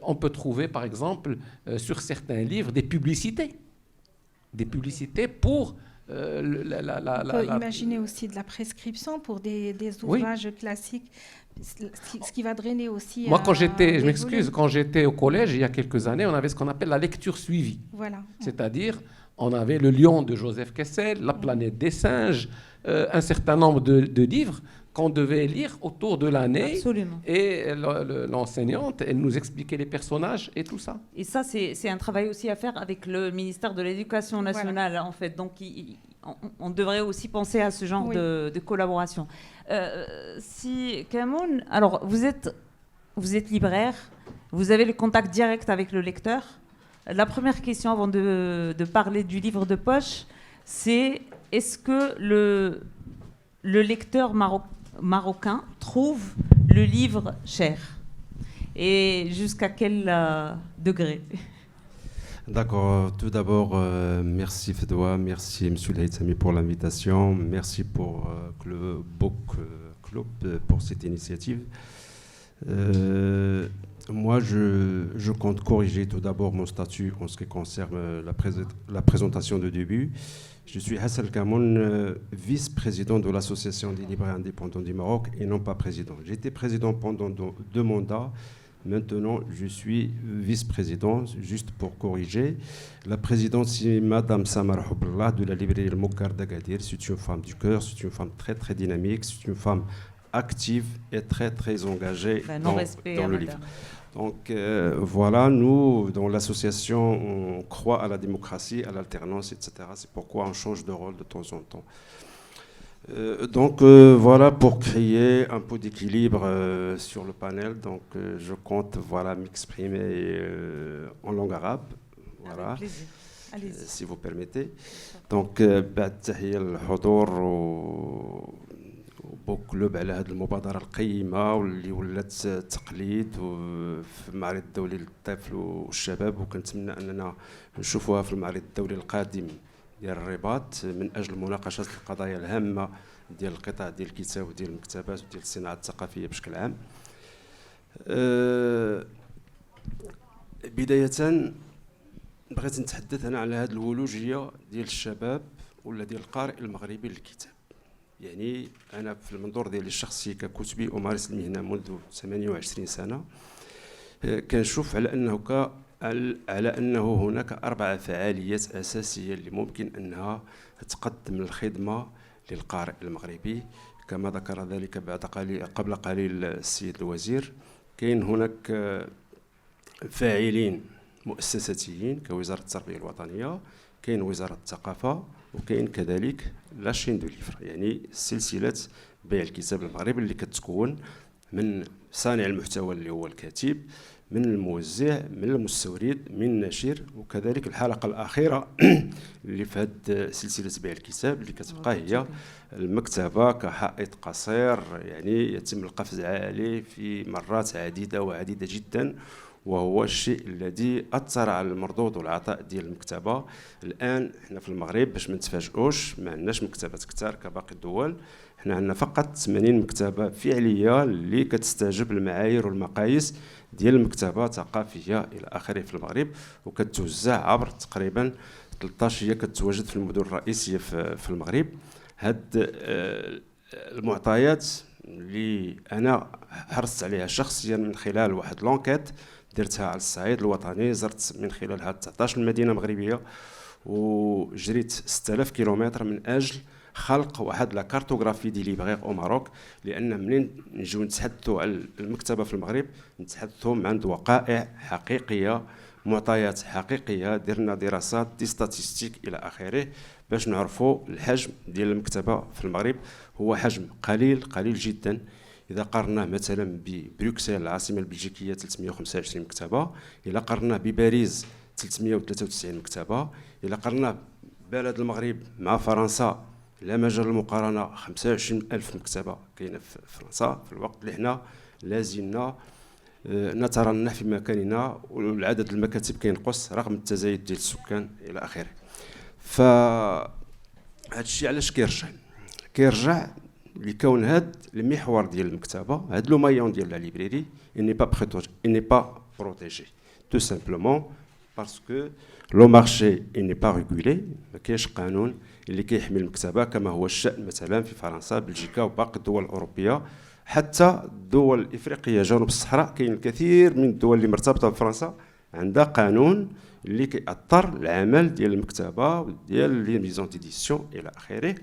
on peut trouver par exemple sur certains livres des publicités pour on peut imaginer aussi de la prescription pour des ouvrages classiques, ce qui va drainer aussi. Moi, je m'excuse, quand j'étais au collège il y a quelques années, on avait ce qu'on appelle la lecture suivie. Voilà. C'est-à-dire, on avait Le Lion de Joseph Kessel, La planète des singes, un certain nombre de livres qu'on devait lire autour de l'année. Absolument. Et l'enseignante, elle nous expliquait les personnages et tout ça. Et ça, c'est un travail aussi à faire avec le ministère de l'Éducation nationale, voilà. En fait. Donc, on devrait aussi penser à ce genre de collaboration. Si Kamoun, alors vous êtes libraire, vous avez le contact direct avec le lecteur. La première question avant de parler du livre de poche, c'est est-ce que le lecteur marocain trouve le livre cher? Et jusqu'à quel degré? D'accord. Tout d'abord, merci Fedwa, merci M. Laïtsami pour l'invitation, merci pour le Book Club pour cette initiative. Moi, je compte corriger tout d'abord mon statut en ce qui concerne la présentation de début. Je suis Hassan Kamoun, vice-président de l'Association des libraires indépendants du Maroc et non pas président. J'étais président pendant 2 mandats. Maintenant, je suis vice-président, juste pour corriger. La présidente, c'est Madame Samar Houballah de la librairie Al-Moukar d'Agadir. C'est une femme du cœur, c'est une femme très, très dynamique, c'est une femme active et très, très engagée dans le livre. Donc voilà, nous, dans l'association, on croit à la démocratie, à l'alternance, etc. C'est pourquoi on change de rôle de temps en temps. Donc voilà, pour créer un peu d'équilibre sur le panel, donc je compte m'exprimer en langue arabe, voilà, si vous permettez. Donc, بوك كلوب على هذه المبادره القيمه واللي ولات تقليد في المعرض الدولي للطفل والشباب، وكنتمنى اننا نشوفوها في المعرض الدولي القادم ديال الرباط من اجل مناقشه القضايا الهامه ديال القطاع ديال الكتاب وديال المكتبات وديال الصناعه الثقافيه بشكل عام. بدايه بغيت نتحدث انا على هذه الولوجيه ديال الشباب ولا ديال القارئ المغربي للكتاب. يعني انا في المنظور ديالي الشخصي ككتبي امارس المهنه منذ 28 سنه، كنشوف على انه هناك 4 فعاليات اساسيه اللي ممكن انها تقدم الخدمه للقارئ المغربي كما ذكر ذلك قبل قليل السيد الوزير. كاين هناك فاعلين مؤسساتيين كوزاره التربيه الوطنيه، كاين وزاره الثقافه، وكاين كذلك لاشين دو ليفر، يعني سلسله بيع الكتاب المغربي اللي كتكون من صانع المحتوى اللي هو الكاتب، من الموزع، من المستورد، من الناشر، وكذلك الحلقه الاخيره اللي في هذه سلسله بيع الكتاب اللي كتبقى هي المكتبه كحائط قصير، يعني يتم القفز عليه في مرات عديده وعديده جدا، وهو الشيء الذي اثر على المردود والعطاء ديال المكتبه. الان احنا في المغرب باش ما نتفاجئوش ما عندناش مكتبات كثار كباقي الدول، احنا عندنا فقط 80 مكتبه فعليه اللي كتستجب المعايير والمقاييس ديال المكتبه الثقافيه الى اخره في المغرب، وكتوزع عبر تقريبا 13 هي كتواجد في المدن الرئيسيه في المغرب. هاد المعطيات اللي انا حرصت عليها شخصيا من خلال واحد لونكيت درتها على الصعيد الوطني، زرت من خلالها 19 مدينه مغربيه وجريت 6000 كيلومتر من اجل خلق واحد لا كارتوغرافي دي ليبرير او ماروك، لان منين نجيو نتحدثوا على المكتبه في المغرب نتحدثوا عند وقائع حقيقيه، معطيات حقيقيه، درنا دراسات دي ستاتستيك الى اخره باش نعرفوا الحجم ديال المكتبه في المغرب. هو حجم قليل جدا اذا قارناه مثلا ببروكسل العاصمه البلجيكيه 325 مكتبه، اذا قارناه بباريس 393 مكتبه، اذا قارناه بلد المغرب مع فرنسا لا مجال للمقارنه 25000 مكتبه كاينه في فرنسا، في الوقت اللي حنا لازلنا نترنح في مكاننا والعدد المكاتب كينقص رغم التزايد ديال السكان الى اخره. فهذا الشيء علاش كيرجع لكون هذا المحور ديال المكتبه، هذا لو مايون ديال لا ليبريري il n'est pas protégé tout simplement parce que le marché il n'est pas régulé. ما كاينش قانون اللي كيحمي المكتبه كما هو الشأن مثلا في فرنسا، بلجيكا وباقي الدول الاوروبيه، حتى الدول الافريقيه جنوب الصحراء. كاين الكثير من الدول اللي مرتبطه بفرنسا عندها قانون اللي كيأثر العمل ديال المكتبه وديال لي ميزون ديديسيون الى اخره.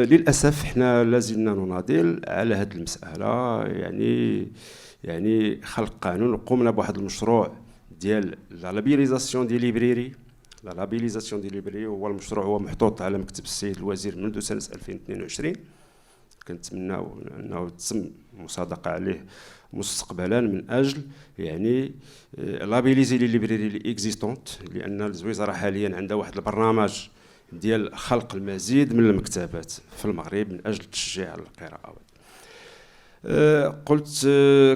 للاسف حنا لازلنا نناضل على هذه المساله، يعني خلق قانون. قمنا بواحد المشروع ديال لا لابيليزاسيون دي ليبريري. لا لابيليزاسيون دي ليبريري هو المشروع هو محطوط على مكتب السيد الوزير منذ سنه 2022. كنتمناو انه تتم المصادقه عليه مستقبلا من اجل يعني لابيليزي لي ليبريري لي اكزيستونت، لان الوزاره حاليا عندها واحد البرنامج ديال خلق المزيد من المكتبات في المغرب من اجل تشجيع القراءه. قلت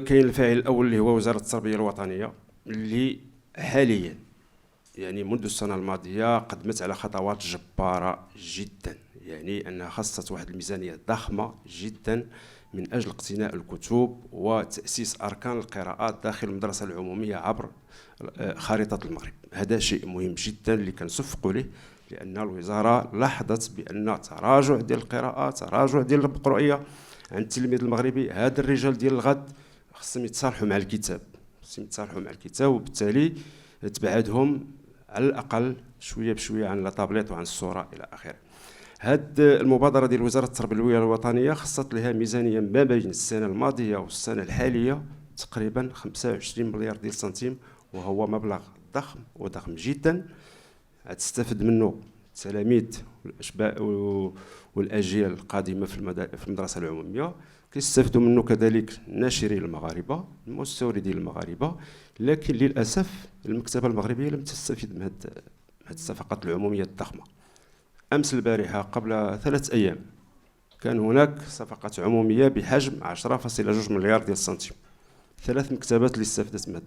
كاين الفاعل الاول اللي هو وزاره التربيه الوطنيه اللي حاليا يعني منذ السنه الماضيه قدمت على خطوات جباره جدا، يعني انها خصصت واحد الميزانيه ضخمه جدا من اجل اقتناء الكتب وتاسيس اركان القراءات داخل المدرسه العموميه عبر خريطه المغرب. هذا شيء مهم جدا اللي كنصفقوا له، لان الوزاره لاحظت بان تراجع ديال القراءات، تراجع ديال القرويه عند التلميذ المغربي. هاد الرجال ديال الغد خصهم يتصالحوا مع الكتاب، وبالتالي تبعدهم على الاقل شويه بشويه عن الطابليت وعن الصوره الى اخره. هاد المبادره ديال وزاره التربيه الوطنيه خصت لها ميزانيه ما بين السنه الماضيه والسنه الحاليه تقريبا 25 مليار ديال سنتيم، وهو مبلغ ضخم جدا. تستفد منه التلاميذ والاشباء والاجيال القادمه في المدرسه العموميه، كيستافدوا منه كذلك الناشرين المغاربه، المستوردين المغاربه. لكن للاسف المكتبه المغربيه لم تستفيد من هذه الصفقات العموميه الضخمه. امس البارحه قبل 3 أيام كان هناك صفقات عموميه بحجم 10.2 مليار ديال السنتيم. 3 مكتبات اللي استفدت من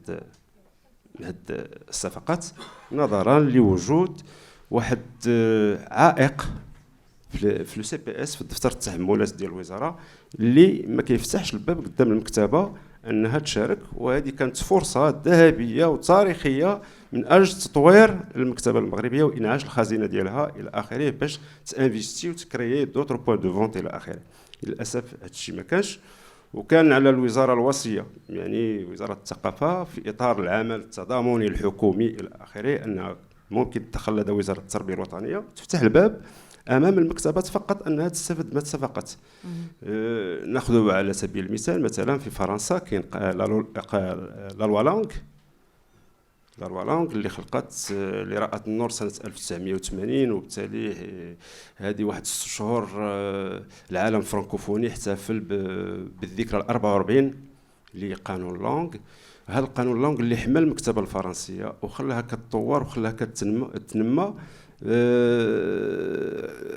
هاد الصفقات نظرا لوجود واحد عائق في لو سي بي اس، في الدفتر التحملات ديال الوزاره، اللي ما كيفتحش الباب قدام المكتبه انها تشارك. وهذه كانت فرصه ذهبيه وتاريخيه من اجل تطوير المكتبه المغربيه وانعاش الخزينه ديالها الى اخره، باش تانفيستي وتكريي دوطر بوين دو فونت الى اخره. للاسف هذا الشيء ما كانش، وكان على الوزاره الوصيه، يعني وزاره الثقافه، في اطار العمل التضامني الحكومي الى اخره، انها ممكن تدخل لدى وزاره التربيه الوطنيه تفتح الباب امام المكتبات فقط انها تستفد من الصفقات. ناخذ على سبيل المثال مثلا في فرنسا كاين لا لوا لونغ اللي خلقت، اللي رأت النور سنه 1980، وبالتالي هذه واحد 6 شهور العالم الفرنكوفوني احتفل بالذكرى 44 لقانون لونغ. هذا القانون لونغ اللي حمل المكتبه الفرنسيه وخلاها كتطور وخلاها كتنمى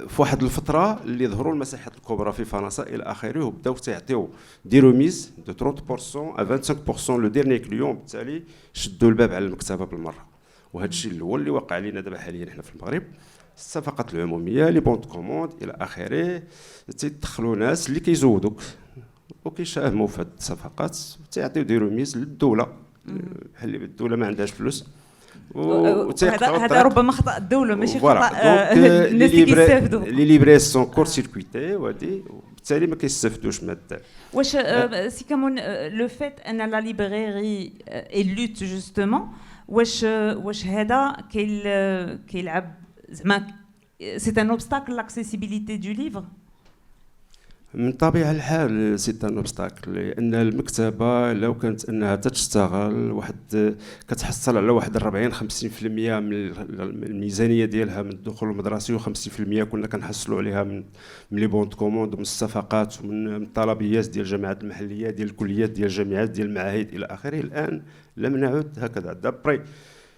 في واحد الفتره اللي ظهروا المساحات الكبرى في فرنسا الى اخره، وبداو تيعطيو دي روميز دو 30% ا 25% لو ديرني كليون، بالتالي شدوا الباب على المكتبه بالمره. وهذا الشيء الاول اللي وقع علينا دابا حاليا هنا في المغرب. الصفقات العموميه لي بونت كوموند الى اخره، تيدخلوا ناس اللي كيزودوك وكيشاهموا في هذه الصفقات وتيعطيو دي روميز للدوله، بحال اللي الدوله ما عندهاش فلوس. هذا ربما خطا الدوله ماشي خطا الناس اللي كيستافدوا. لي ليبريس سون كور سيركويتي وهادي، وبالتالي ما كيستافدوش من هذا. واش سي كامون لو فيت ان لا ليبراري اي لوت جوستومون، واش هذا كيلعب زعما سي ان اوبستاكل لاكسيسيبيليتي دو ليفر؟ من طبيعة الحال سي ان اوبستاكل، لان المكتبه لو كانت انها تشتغل واحد كتحصل على واحد 40-50% من الميزانيه ديالها من الدخول المدرسي، و50% كنا كنحصلوا عليها من لي بونت كوموند ومن الصفقات ومن الطلبيات ديال الجامعات المحليه، ديال الكليات، ديال الجامعات، ديال المعاهد الى اخره. الان لم نعد هكذا. دابري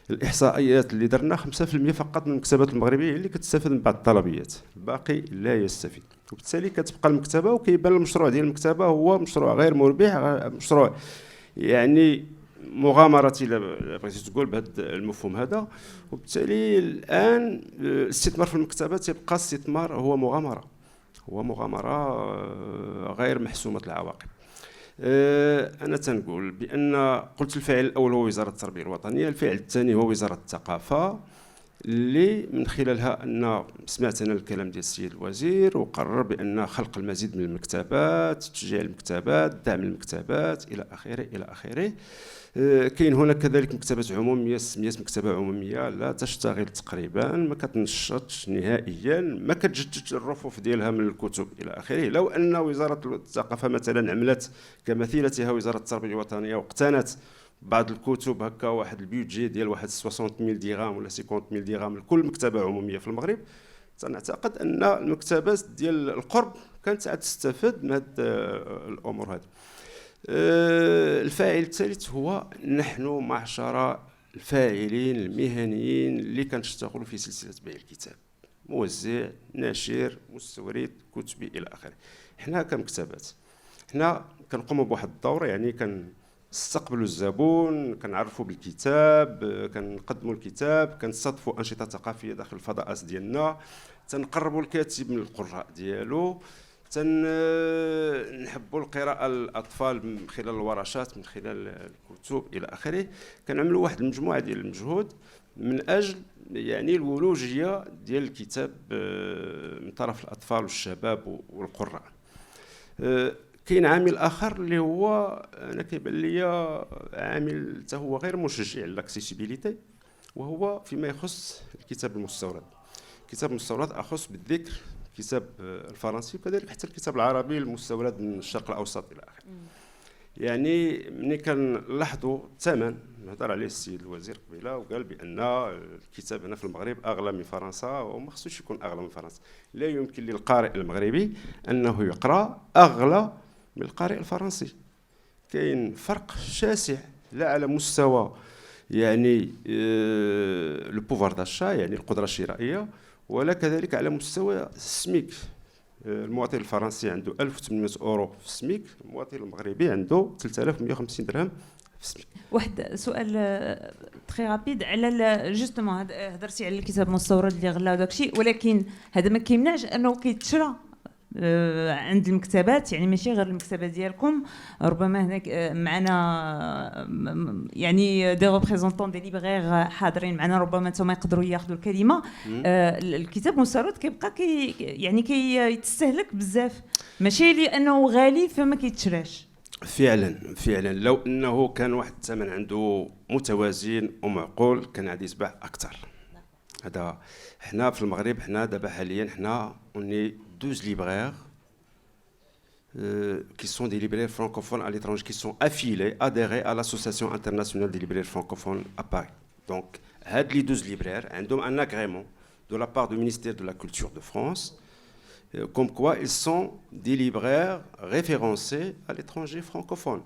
الاحصائيات اللي درنا 5% فقط من المكتبات المغربيه اللي كتستافد من بعض الطلبيات، الباقي لا يستفيد. وبالتالي كتبقى المكتبه وكيبان المشروع ديال المكتبه هو مشروع غير مربح، مشروع يعني مغامرتي الا بغيتي تقول بهذا المفهوم هذا. وبالتالي الان الاستثمار في المكتبات تيبقى استثمار هو مغامره غير محسومه العواقب. انا تنقول بان قلت الفاعل الاول هو وزاره التربيه الوطنيه، الفاعل الثاني هو وزاره الثقافه، اللي من خلالها ان سمعت انا الكلام ديال السيد الوزير وقرر بان خلق المزيد من المكتبات، تشجيع المكتبات، دعم المكتبات الى اخره الى اخره. كاين هناك كذلك مكتبات عموميه سميت مكتبه عموميه لا تشتغل تقريبا، ما كتنشطش نهائيا، ما كتجددش الرفوف ديالها من الكتب الى اخره. لو ان وزاره الثقافه مثلا عملت كمثيلتها وزاره التربيه الوطنيه واقتنت بعض الكتب هكا واحد البيدجي ديال واحد 60000 درهم ولا 50000 درهم لكل مكتبه عموميه في المغرب، تنعتقد ان المكتبات ديال القرب كانت تستفاد من هذه الامور هذه. الفاعل الثالث هو نحن معشر الفاعلين المهنيين اللي كنشتغلوا في سلسله بيع الكتاب، موزع، ناشر، مستورد، كتبي الى اخره. حنا كمكتبات حنا كنقوموا بواحد الدور، يعني كنستقبلوا الزبون، كنعرفوا بالكتاب، كنقدموا الكتاب، كنستضيفوا انشطه ثقافيه داخل الفضاءات ديالنا، تنقربوا الكاتب من القراء ديالو، نحبوا القراءة الأطفال من خلال الورشات، من خلال الكتب إلى آخره. كنعملوا واحد المجموعة ديال المجهود من أجل يعني الولوجية ديال الكتاب من طرف الأطفال والشباب والقراء. كاين عامل آخر اللي هو أنا كيبان لي عامل حتى هو غير مشجع للاكسيسيبيليتي، وهو فيما يخص الكتاب المستورد. الكتاب المستورد أخص بالذكر الكتاب الفرنسي وكذلك حتى الكتاب العربي المستورد من الشرق الاوسط الى اخره. يعني ملي كنلاحظوا الثمن، هضر عليه السيد الوزير قبيله وقال بان الكتاب هنا في المغرب اغلى من فرنسا، وما خصوش يكون اغلى من فرنسا. لا يمكن للقارئ المغربي انه يقرا اغلى من القارئ الفرنسي. كاين فرق شاسع لا على مستوى يعني لو بوفوار داشا، يعني القدره الشرائيه، ولا كذلك على مستوى السميك. المواطن الفرنسي عنده 1800 اورو في السميك، المواطن المغربي عنده 3150 درهم في السميك. واحد سؤال تري رابيد على جوستومون هضرتي على الكتاب مستورد اللي غلا وداك الشيء، ولكن هذا ما كيمنعش انه كيتشرى عند المكتبات، يعني ماشي غير المكتبه ديالكم، ربما هناك معنا يعني دي ريبريزونطون دي ليبرير حاضرين معنا، ربما انتم يقدروا ياخذوا الكلمه. الكتاب مستورد كيبقى يعني كيتستهلك بزاف، ماشي لانه غالي فما كيتشراش. فعلا لو انه كان واحد الثمن عنده متوازن ومعقول كان غادي يتباع اكثر. هذا حنا في المغرب، حنا دابا حاليا حنا اوني 12 libraires qui sont des libraires francophones à l'étranger, qui sont affiliés, adhérés à l'Association internationale des libraires francophones à Paris. Donc, les 12 libraires ont un agrément de la part du ministère de la Culture de France, comme quoi ils sont des libraires référencés à l'étranger francophone.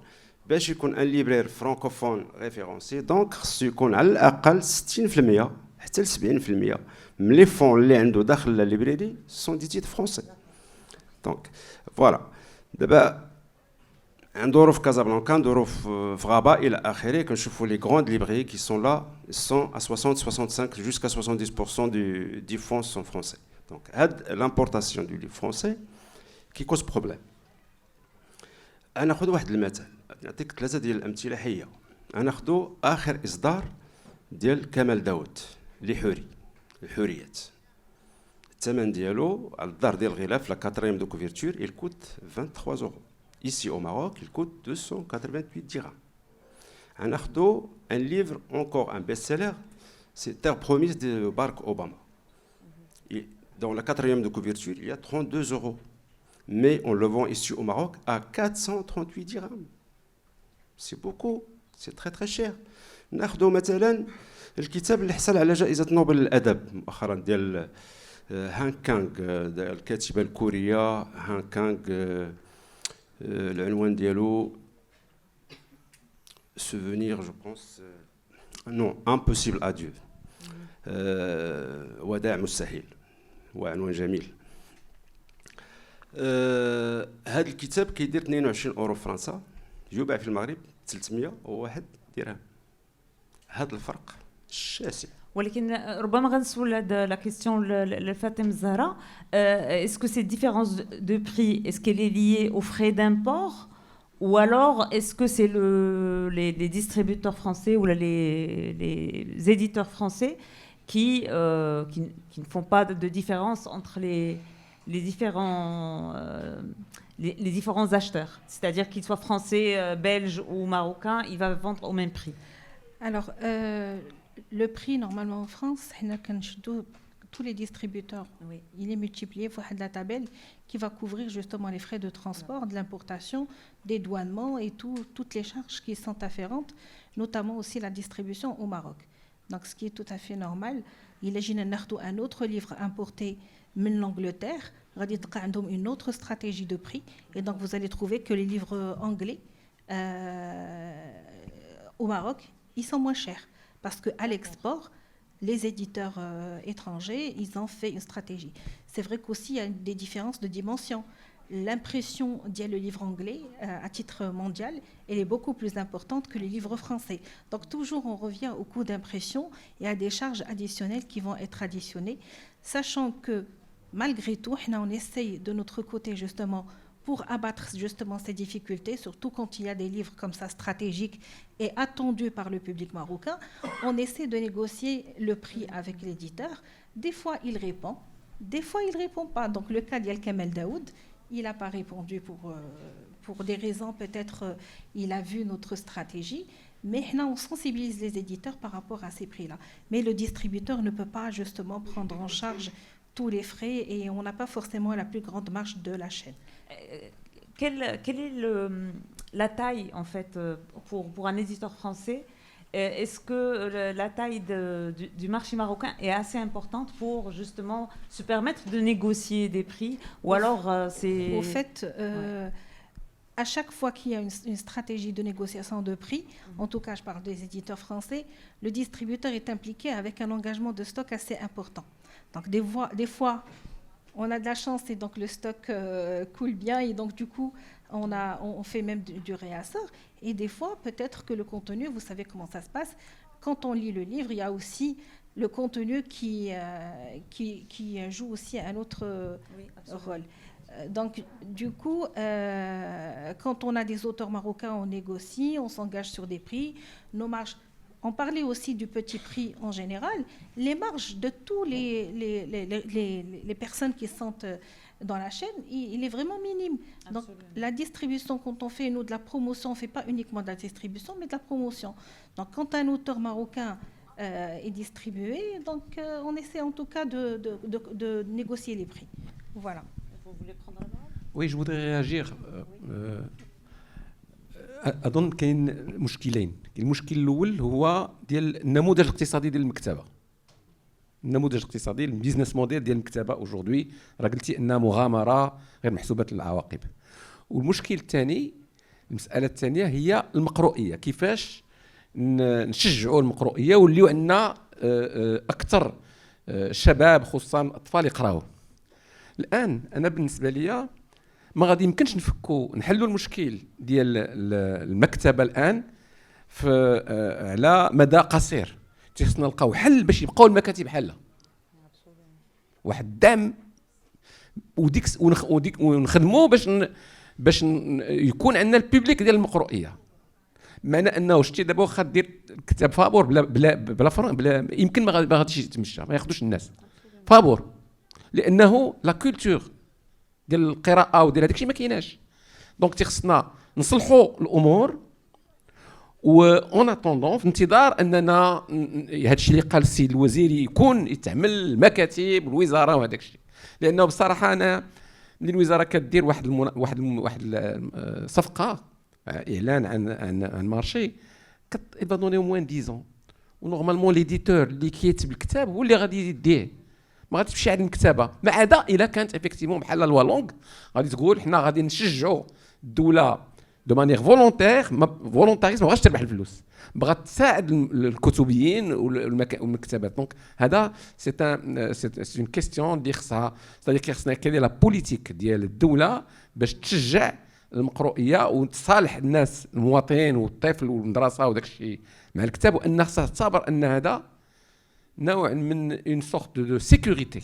باش يكون un libraire francophone référencé, donc خصو يكون على الأقل 60% حتى ل 70% من les fonds اللي عنده داخل la librairie sont des titres français. Donc, voilà. دابا ندورو في كازابلانكا، ندورو في غابة إلى آخره، كنشوفوا les grandes librairies qui sont là, ils sont à 60, 65 jusqu'à 70% du fonds sont français. Donc, l'importation du livre français qui cause problème. ناخذ واحد المثال، نعطيك 3 ديال الأمثلة حية. ناخذ آخر إصدار ديال كمال داوود لحوري، الحوريات. الثمن ديالو على الدار ديال الغلاف لا 4e de couverture il coûte 23 euros. Ici au Maroc il coûte 288 dirhams. ناخذ un livre encore un best-seller, c'est Terre promise de Barack Obama. Et dans la 4e de couverture il y a 32 euros. Mais on le vend ici au Maroc à 438 dirhams. C'est beaucoup, c'est très très cher. ناخذ مثلا الكتاب اللي حصل على جائزة نوبل للأدب مؤخرا ديال هان كانغ، الكاتبة الكورية هان كانغ، العنوان ديالو سوفونير جو بونس نو امبوسيبل اديو، وداع مستحيل، هو عنوان جميل. هذا الكتاب كيدير 22 اورو في فرنسا، يباع في المغرب 301 درهم. هذا الفرق الشاسع. ولكن ربما غنسول هاد لا كيسيون لفاطمه الزهراء، اسكو سي ديفيرونس دو بري est-ce qu'elle est liée aux frais d'import ou alors est-ce que c'est les distributeurs français ou les éditeurs français qui ne font pas de différence entre les différents acheteurs, c'est-à-dire qu'ils soient français, belges ou marocains, ils vont vendre au même prix. Alors, le prix, normalement en France, tous les distributeurs, oui, il est multiplié par la tabelle qui va couvrir justement les frais de transport, de l'importation, des douanements et toutes les charges qui sont afférentes, notamment aussi la distribution au Maroc. Donc, ce qui est tout à fait normal. Il y a un autre livre importé de l'Angleterre, une autre stratégie de prix. Et donc, vous allez trouver que les livres anglais au Maroc, ils sont moins chers. Parce qu'à l'export, les éditeurs étrangers, ils ont fait une stratégie. C'est vrai qu'aussi, il y a des différences de dimension. L'impression le livre anglais, à titre mondial, elle est beaucoup plus importante que les livres français. Donc toujours, on revient au coût d'impression et à des charges additionnelles qui vont être additionnées, sachant que malgré tout, on essaye de notre côté justement pour abattre justement ces difficultés, surtout quand il y a des livres comme ça stratégiques et attendus par le public marocain, on essaie de négocier le prix avec l'éditeur. Des fois, il répond, des fois, il ne répond pas. Donc, le cas d'Yal Kamel Daoud, il n'a pas répondu pour des raisons, peut-être il a vu notre stratégie, mais là, on sensibilise les éditeurs par rapport à ces prix-là. Mais le distributeur ne peut pas justement prendre en charge tous les frais et on n'a pas forcément la plus grande marge de la chaîne. Quelle est la taille en fait pour un éditeur français? Est-ce que la taille du marché marocain est assez importante pour justement se permettre de négocier des prix ou alors c'est... Au fait, à chaque fois qu'il y a une stratégie de négociation de prix, en tout cas je parle des éditeurs français, le distributeur est impliqué avec un engagement de stock assez important. Donc des fois on a de la chance et donc le stock coule bien et donc du coup on fait même du réassort. Et des fois, peut-être que le contenu, vous savez comment ça se passe, quand on lit le livre, il y a aussi le contenu qui joue aussi un autre rôle. Donc, du coup, quand on a des auteurs marocains, on négocie, on s'engage sur des prix. Nos marges, on parlait aussi du petit prix en général. Les marges de tous les personnes qui sont dans la chaîne, il est vraiment minime. Donc, la distribution, quand on fait, nous, de la promotion, on ne fait pas uniquement de la distribution, mais de la promotion. Donc, quand un auteur marocain est distribué, donc on essaie en tout cas de négocier les prix. Voilà. Vous voulez prendre la parole ? Oui, je voudrais réagir. أظن كاين مشكلين. المشكل الأول هو ديال النموذج الاقتصادي ديال المكتبة. النموذج الاقتصادي البيزنس موديل ديال المكتبة أوجوردي راه قلتي أنها مغامرة غير محسوبة العواقب. والمشكل الثاني المسألة الثانية هي المقروئية. كيفاش نشجعوا المقروئية ونوليو عندنا أكثر شباب خصوصا الأطفال يقراوا. الآن أنا بالنسبة لي ما غادي يمكنش نحلوا المشكل ديال المكتبة الآن على مدى قصير. خصنا نلقاو حل باش يبقاو المكاتب حالة. واحد الدعم وديك ونخدموا باش يكون عندنا الببليك ديال المقروئية. معنى انه شتي دابا واخا دير كتاب فابور بلا يمكن ما غاديش يتمشى ما ياخذوش الناس فابور لانه لا كولتور ديال القراءه وديال هذاك الشيء ما كايناش. دونك تيخصنا نصلحوا الامور و اون اتوندون في انتظار اننا هذا الشيء اللي قال السيد الوزير يكون يتعمل المكاتب والوزاره وهذاك الشيء. لانه بصراحه انا ملي الوزاره كدير واحد الصفقه اعلان عن مارشي كتبقى دوني موان 10 ans ونورمالمون ليديتور اللي كيكتب الكتاب هو اللي غادي يديه ما غادي تمشي على المكتبه ما عدا الا كانت افيكتيفمون بحال الوالونغ غادي تقول حنا غادي نشجعوا الدوله دو مانيير فولونتاريزم ما بغاش تربح الفلوس بغات تساعد الكتبيين والمكتبات. دونك هذا سي اون كيستيون اللي خصها خصنا كاين لا بوليتيك ديال الدوله باش تشجع المقروئيه وتصالح الناس المواطنين والطفل والمدرسه وداك الشيء مع الكتاب وان خصها تصابر ان هذا نوع من اون سورت دو سيكوريتي.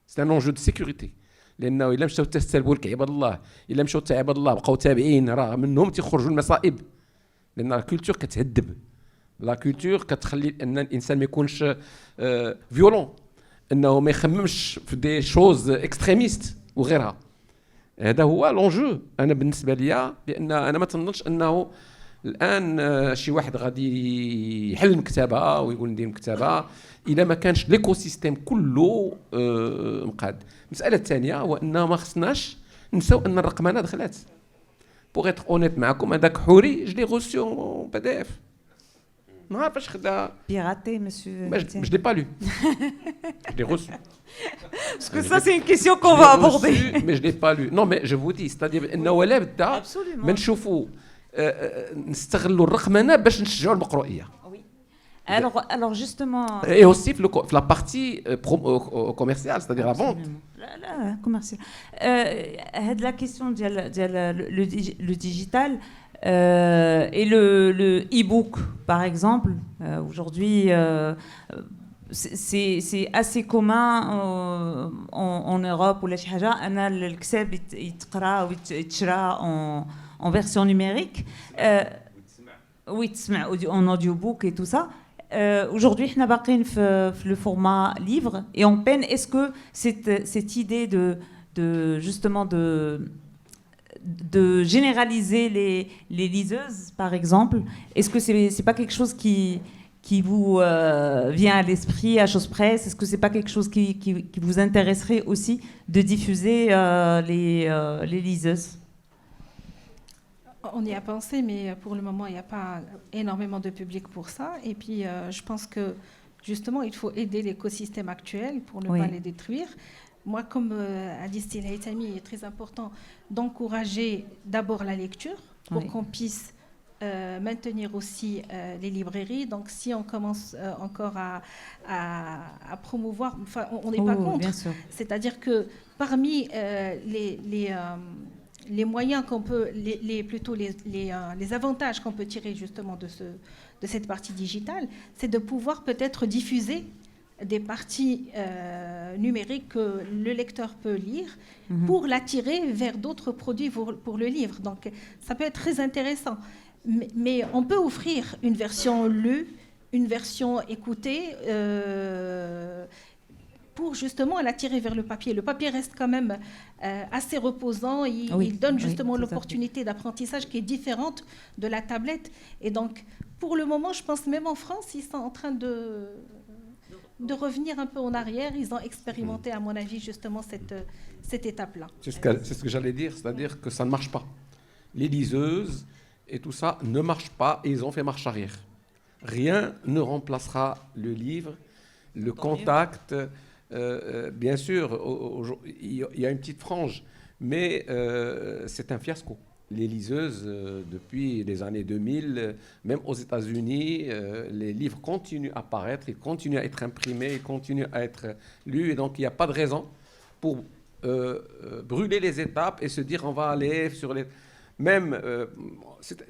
سي ان انجو دو سيكوريتي لانه الا مشاو تستلبوا لك عباد الله الا مشاو حتى عباد الله بقاو تابعين راه منهم تيخرجوا المصائب لان لا كولتور كتهذب لا كولتور كتخلي ان الانسان ما يكونش فيولون انه ما يخممش في دي شوز اكستريميست وغيرها. هذا هو لونجو انا بالنسبه ليا لان انا ما تنظنش انه الان شي واحد غادي يحل المكتبه ويقول ندير مكتبه الا ما كانش ليكو سيستيم كله مقاد. المساله الثانيه هو ان ما خصناش نساو ان الرقمنه دخلات. بوغ اتر اونيت معكم هذاك حوري جو لي غوسيو بي دي اف نهار فاش خدا Piraté, monsieur. je l'ai pas lu. Je l'ai reçu. Parce que ça, c'est une question qu'on va aborder. Mais je l'ai pas lu. Non, mais je vous dis, c'est-à-dire انه ولا بدا Absolument. ما نشوفوا نستغلوا الرقمنه باش نشجعوا المقروئيه. Alors justement. Et aussi la partie commerciale, c'est-à-dire la vente. لا commercial. هاد la question ديال le digital et le e-book par exemple. Aujourd'hui, c'est assez commun en Europe ولا شي حاجه ان الكتاب يتقرا ويتشرى en version numérique. Oui, en audiobook et tout ça. Aujourd'hui, on a باقيين في le format livre et on peine. Est-ce que cette idée de justement de généraliser les liseuses, par exemple, est-ce que c'est pas quelque chose qui vous vient à l'esprit à chose près? Est-ce que c'est pas quelque chose qui vous intéresserait aussi de diffuser les liseuses? On y a pensé, mais pour le moment, il n'y a pas énormément de public pour ça. Et puis, je pense que, justement, il faut aider l'écosystème actuel pour ne pas les détruire. Moi, comme a dit Style Haytami, il est très important d'encourager d'abord la lecture pour qu'on puisse maintenir aussi les librairies. Donc, si on commence encore à promouvoir, enfin, on n'est pas contre. C'est-à-dire que parmi les moyens qu'on peut, plutôt les avantages qu'on peut tirer justement de cette partie digitale, c'est de pouvoir peut-être diffuser des parties numériques que le lecteur peut lire pour l'attirer vers d'autres produits pour le livre. Donc, ça peut être très intéressant. Mais on peut offrir une version lue, une version écoutée, pour justement l'attirer vers le papier. Le papier reste quand même assez reposant. Il donne justement l'opportunité d'apprentissage qui est différente de la tablette. Et donc, pour le moment, je pense même en France, ils sont en train de revenir un peu en arrière. Ils ont expérimenté, à mon avis, justement cette étape-là. C'est ce que j'allais dire, c'est-à-dire que ça ne marche pas. Les liseuses et tout ça ne marche pas et ils ont fait marche arrière. Rien ne remplacera le livre, le contact. Bien sûr, il y a une petite frange, mais c'est un fiasco. Les liseuses, depuis les années 2000, même aux États-Unis, les livres continuent à paraître, ils continuent à être imprimés, ils continuent à être lus, et donc il n'y a pas de raison pour brûler les étapes et se dire on va aller sur les... Même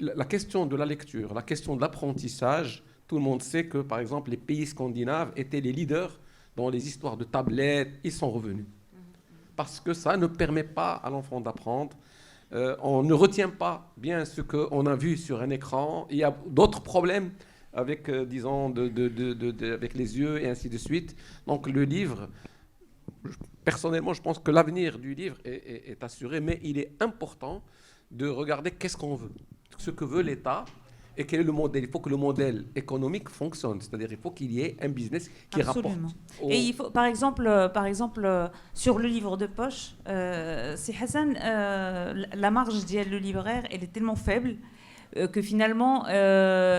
la question de la lecture, la question de l'apprentissage, tout le monde sait que, par exemple, les pays scandinaves étaient les leaders dans les histoires de tablettes. Ils sont revenus. Parce que ça ne permet pas à l'enfant d'apprendre. On ne retient pas bien ce qu'on a vu sur un écran. Il y a d'autres problèmes avec, disons, avec les yeux et ainsi de suite. Donc le livre, personnellement, je pense que l'avenir du livre est assuré, mais il est important de regarder qu'est-ce qu'on veut, ce que veut l'État et quel est le modèle. Il faut que le modèle économique fonctionne, c'est-à-dire il faut qu'il y ait un business qui rapporte. Et il faut, par exemple, sur le livre de poche, c'est Hassan, la marge le libraire, elle est tellement faible que finalement,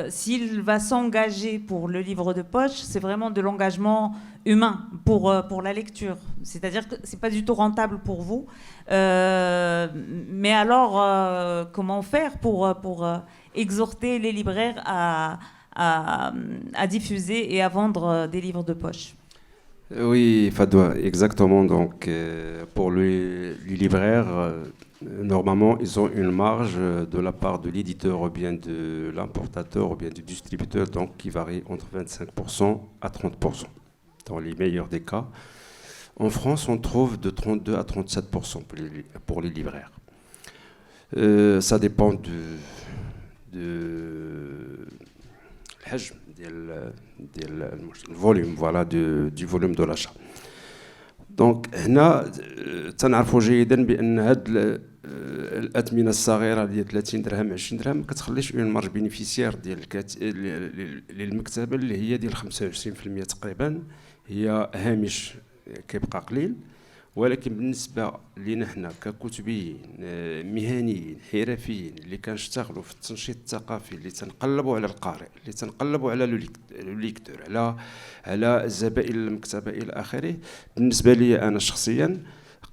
s'il va s'engager pour le livre de poche, c'est vraiment de l'engagement humain pour la lecture. C'est-à-dire que c'est pas du tout rentable pour vous. Mais alors, comment faire pour exhorter les libraires à diffuser et à vendre des livres de poche? Oui, Fadwa, exactement. Donc, pour les libraires, normalement, ils ont une marge de la part de l'éditeur ou bien de l'importateur ou bien du distributeur, donc qui varie entre 25% à 30%, dans les meilleurs des cas. En France, on trouve de 32 à 37% pour les libraires. Ça dépend du volume, voilà, du volume de l'achat. Donc, هنا تنعرفوا جيدا بان هاد الاثمنه الصغيره ديال 30 درهم 20 درهم ما كتخليش اون مارج بينيفيسيير ديال للمكتبه اللي هي ديال 25% تقريبا، هي هامش كيبقى قليل. ولكن بالنسبه لينا حنا ككتبيين مهنيين حرفيين اللي كنشتغلوا في التنشيط الثقافي، اللي تنقلبوا على القارئ، اللي تنقلبوا على ليكتور، على زبائن المكتبه الى اخره، بالنسبه لي انا شخصيا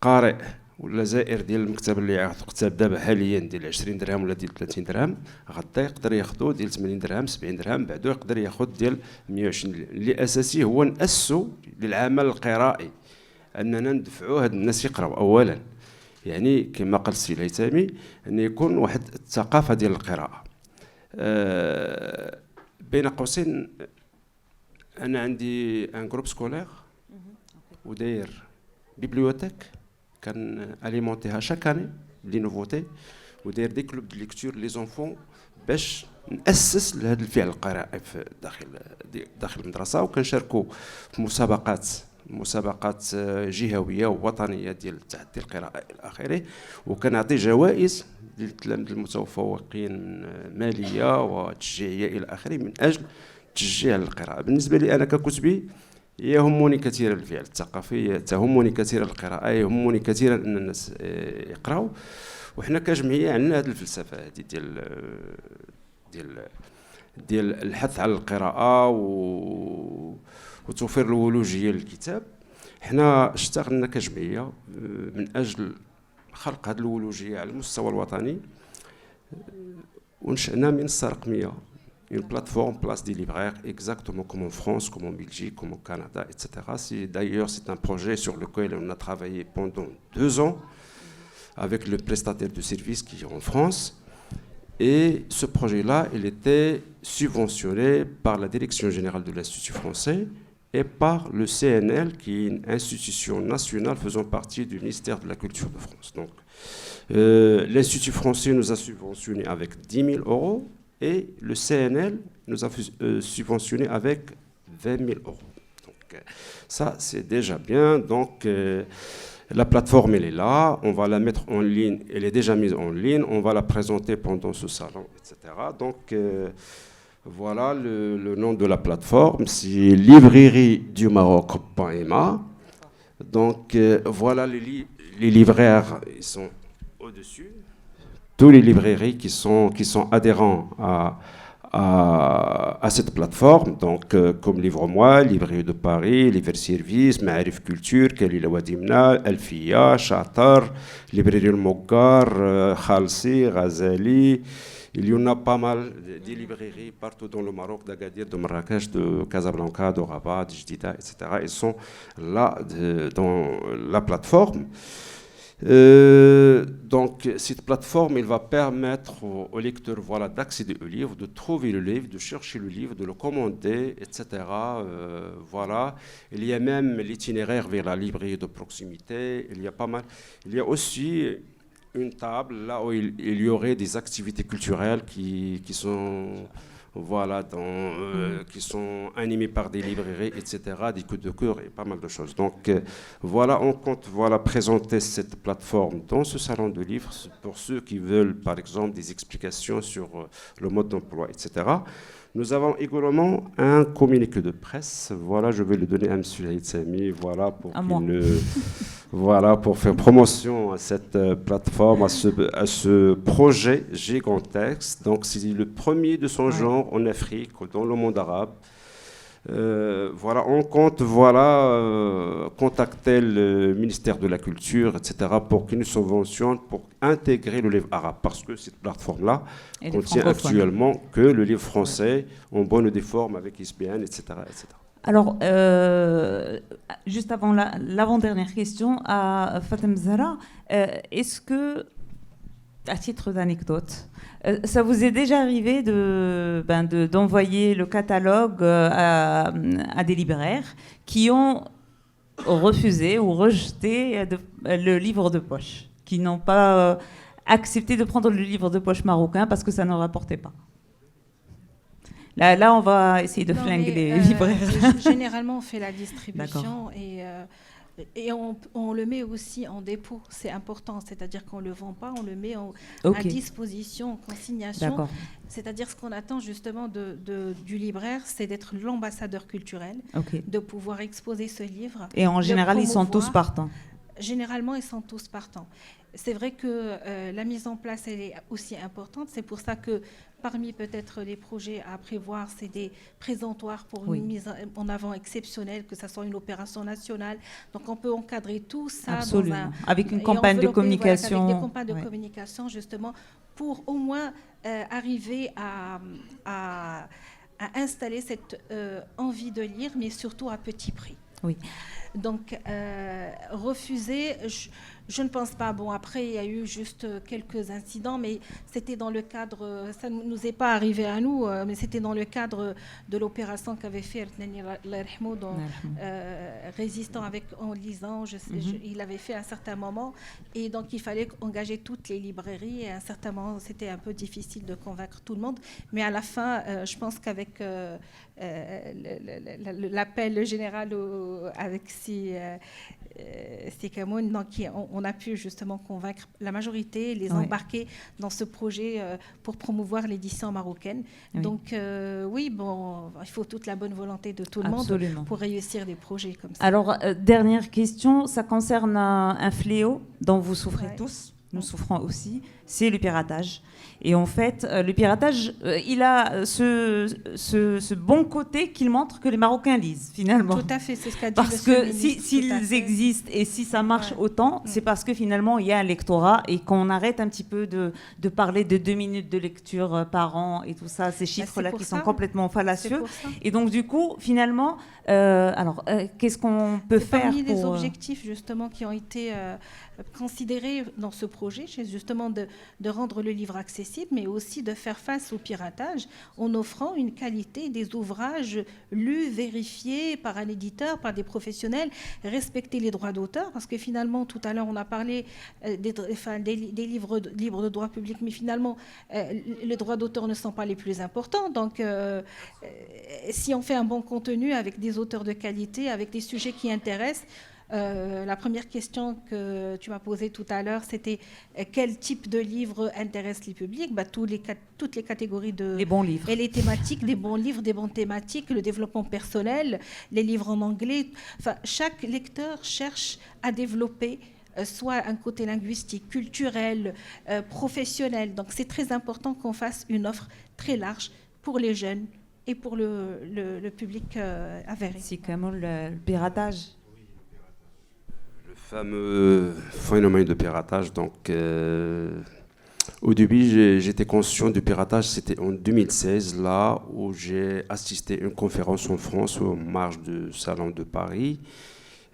قارئ ولا زائر ديال المكتبه اللي ياخذ كتاب دابا حاليا ديال 20 درهم ولا ديال 30 درهم، غدا يقدر ياخذو ديال 80 درهم 70 درهم، بعدو يقدر ياخذ ديال 120. اللي اساسي هو ناسسوا للعمل القرائي، اننا ندفعوا هاد الناس يقراو اولا، يعني كما قال السي الهيثمي ان يكون واحد الثقافه ديال القراءه. بين قوسين انا عندي ان جروب سكولير وداير بيبليوتيك كان اليمونتيها شاك اني لي نوفوتي، وداير دي كلوب دو ليكتور لي زونفون باش ناسس لهذا الفعل القرائي في داخل المدرسه، وكنشاركوا في مسابقات جهويه ووطنيه ديال التحدي القراءه الى اخره، وكنعطي جوائز للتلاميذ المتفوقين من ماليه وتشجيعيه الى اخره من اجل تشجيع القراءه. بالنسبه لي انا ككتبي يهمني كثيرا الفعل الثقافي، تهمني كثيرا القراءه، يهمني كثيرا ان الناس يقراوا. وحنا كجمعيه عندنا هذه الفلسفه هذه ديال الحث على القراءه وتوفير الولوجيه للكتاب. حنا اشتغلنا كجمعيه من اجل خلق هذه الولوجيه على المستوى الوطني. ونشأنا منصة رقمية une plateforme place des libraires exactement comme en France, comme en Belgique, comme au Canada, etc. D'ailleurs, c'est un projet sur lequel on a travaillé pendant 2 ans avec le prestataire de service qui est en France. Et ce projet-là, il était subventionné par la Direction générale de l'Institut français et par le CNL, qui est une institution nationale faisant partie du ministère de la Culture de France. Donc, l'Institut français nous a subventionné avec 10 000 € et le CNL nous a subventionné avec 20 000 €. Donc, ça, c'est déjà bien. Donc, la plateforme, elle est là. On va la mettre en ligne. Elle est déjà mise en ligne. On va la présenter pendant ce salon, etc. Donc, voilà le nom de la plateforme. C'est librairie-du-Maroc.ma. Donc, voilà les libraires. Ils sont au-dessus. Tous les librairies qui sont adhérents à cette plateforme, donc comme Livre-moi, Librairie de Paris, Livre Service, Ma'arif Culture, Khalil Wadimna, Alfia, Chatar, Librairie El-Moggar, Khalsi, Ghazali. Il y en a pas mal des librairies partout dans le Maroc, d'Agadir, de Marrakech, de Casablanca, de Rabat, de Jdida, etc. Ils sont là dans la plateforme. Donc, cette plateforme, elle va permettre aux lecteurs, voilà, d'accéder au livre, de trouver le livre, de chercher le livre, de le commander, etc. Voilà. Il y a même l'itinéraire vers la librairie de proximité. Il y a pas mal. Il y a aussi une table là où il y aurait des activités culturelles qui sont... Voilà, qui sont animés par des librairies, etc., des coups de cœur et pas mal de choses. Donc, voilà, on compte présenter cette plateforme dans ce salon de livres pour ceux qui veulent, par exemple, des explications sur le mode d'emploi, etc. Nous avons également un communiqué de presse. Voilà, je vais le donner à M. Haït Sami, voilà, pour faire promotion à cette plateforme, à ce projet gigantesque. Donc, c'est le premier de son genre en Afrique, dans le monde arabe. Voilà, on compte contacter le ministère de la Culture, etc., pour qu'il nous subventionne pour intégrer le livre arabe, parce que cette plateforme-là contient actuellement que le livre français en bonne et due forme avec ISBN, etc., etc. Alors, juste avant l'avant-dernière question, à Fatem Zahra, est-ce que, à titre d'anecdote, ça vous est déjà arrivé d'envoyer le catalogue à des libraires qui ont refusé ou rejeté le livre de poche, qui n'ont pas accepté de prendre le livre de poche marocain parce que ça ne rapportait pas? Là, on va essayer de flinguer les libraires. Généralement, on fait la distribution et on le met aussi en dépôt. C'est important, c'est-à-dire qu'on ne le vend pas, on le met à disposition, en consignation. C'est-à-dire ce qu'on attend justement du libraire, c'est d'être l'ambassadeur culturel, de pouvoir exposer ce livre. Et en général, ils sont tous partants. Généralement, ils sont tous partants. C'est vrai que la mise en place, elle est aussi importante. C'est pour ça que parmi peut-être les projets à prévoir, c'est des présentoirs pour une mise en avant exceptionnelle, que ce soit une opération nationale. Donc on peut encadrer tout ça. Absolument. Avec une campagne de communication. Avec des campagnes de communication, justement, pour au moins arriver à installer cette envie de lire, mais surtout à petit prix. Oui. Donc, refuser, je ne pense pas. Bon, après, il y a eu juste quelques incidents, mais c'était dans le cadre, ça ne nous est pas arrivé à nous, mais c'était dans le cadre de l'opération qu'avait fait Ertnani résistant en lisant, il l'avait fait à un certain moment, et donc il fallait engager toutes les librairies, et à un certain moment, c'était un peu difficile de convaincre tout le monde, mais à la fin, je pense qu'avec l'appel général avec Cameroun, donc on a pu justement convaincre la majorité, les embarquer dans ce projet pour promouvoir l'édition marocaine. Donc oui, bon, il faut toute la bonne volonté de tout le monde pour réussir des projets comme ça. Alors, dernière question, ça concerne un fléau dont vous souffrez tous, nous souffrons aussi, c'est le piratage. Et en fait, le piratage, il a ce bon côté qu'il montre que les Marocains lisent, finalement. Tout à fait, c'est ce qu'a dit parce Monsieur que le ministre, s'ils existent et si ça marche autant, c'est parce que finalement, il y a un lectorat et qu'on arrête un petit peu de parler de 2 minutes de lecture par an et tout ça, ces chiffres-là qui sont complètement fallacieux. Et donc, du coup, finalement, qu'est-ce qu'on peut faire parmi les objectifs, justement, qui ont été considérés dans ce projet, c'est justement de rendre le livre accessible, mais aussi de faire face au piratage en offrant une qualité des ouvrages lus, vérifiés par un éditeur, par des professionnels, respecter les droits d'auteur, parce que finalement, tout à l'heure, on a parlé des livres libres de droit public, mais finalement, les droits d'auteur ne sont pas les plus importants. Donc, si on fait un bon contenu avec des auteurs de qualité, avec des sujets qui intéressent, la première question que tu m'as posée tout à l'heure, c'était quel type de livres intéresse les publics. Toutes les catégories les bons livres. Et les thématiques, des bons livres, des bonnes thématiques, le développement personnel, les livres en anglais. Enfin, chaque lecteur cherche à développer soit un côté linguistique, culturel, professionnel. Donc c'est très important qu'on fasse une offre très large pour les jeunes et pour le public avéré. C'est comment le piratage. Fameux phénomène de piratage. Donc, au début, j'étais conscient du piratage. C'était en 2016, là où j'ai assisté à une conférence en France, aux marges du Salon de Paris.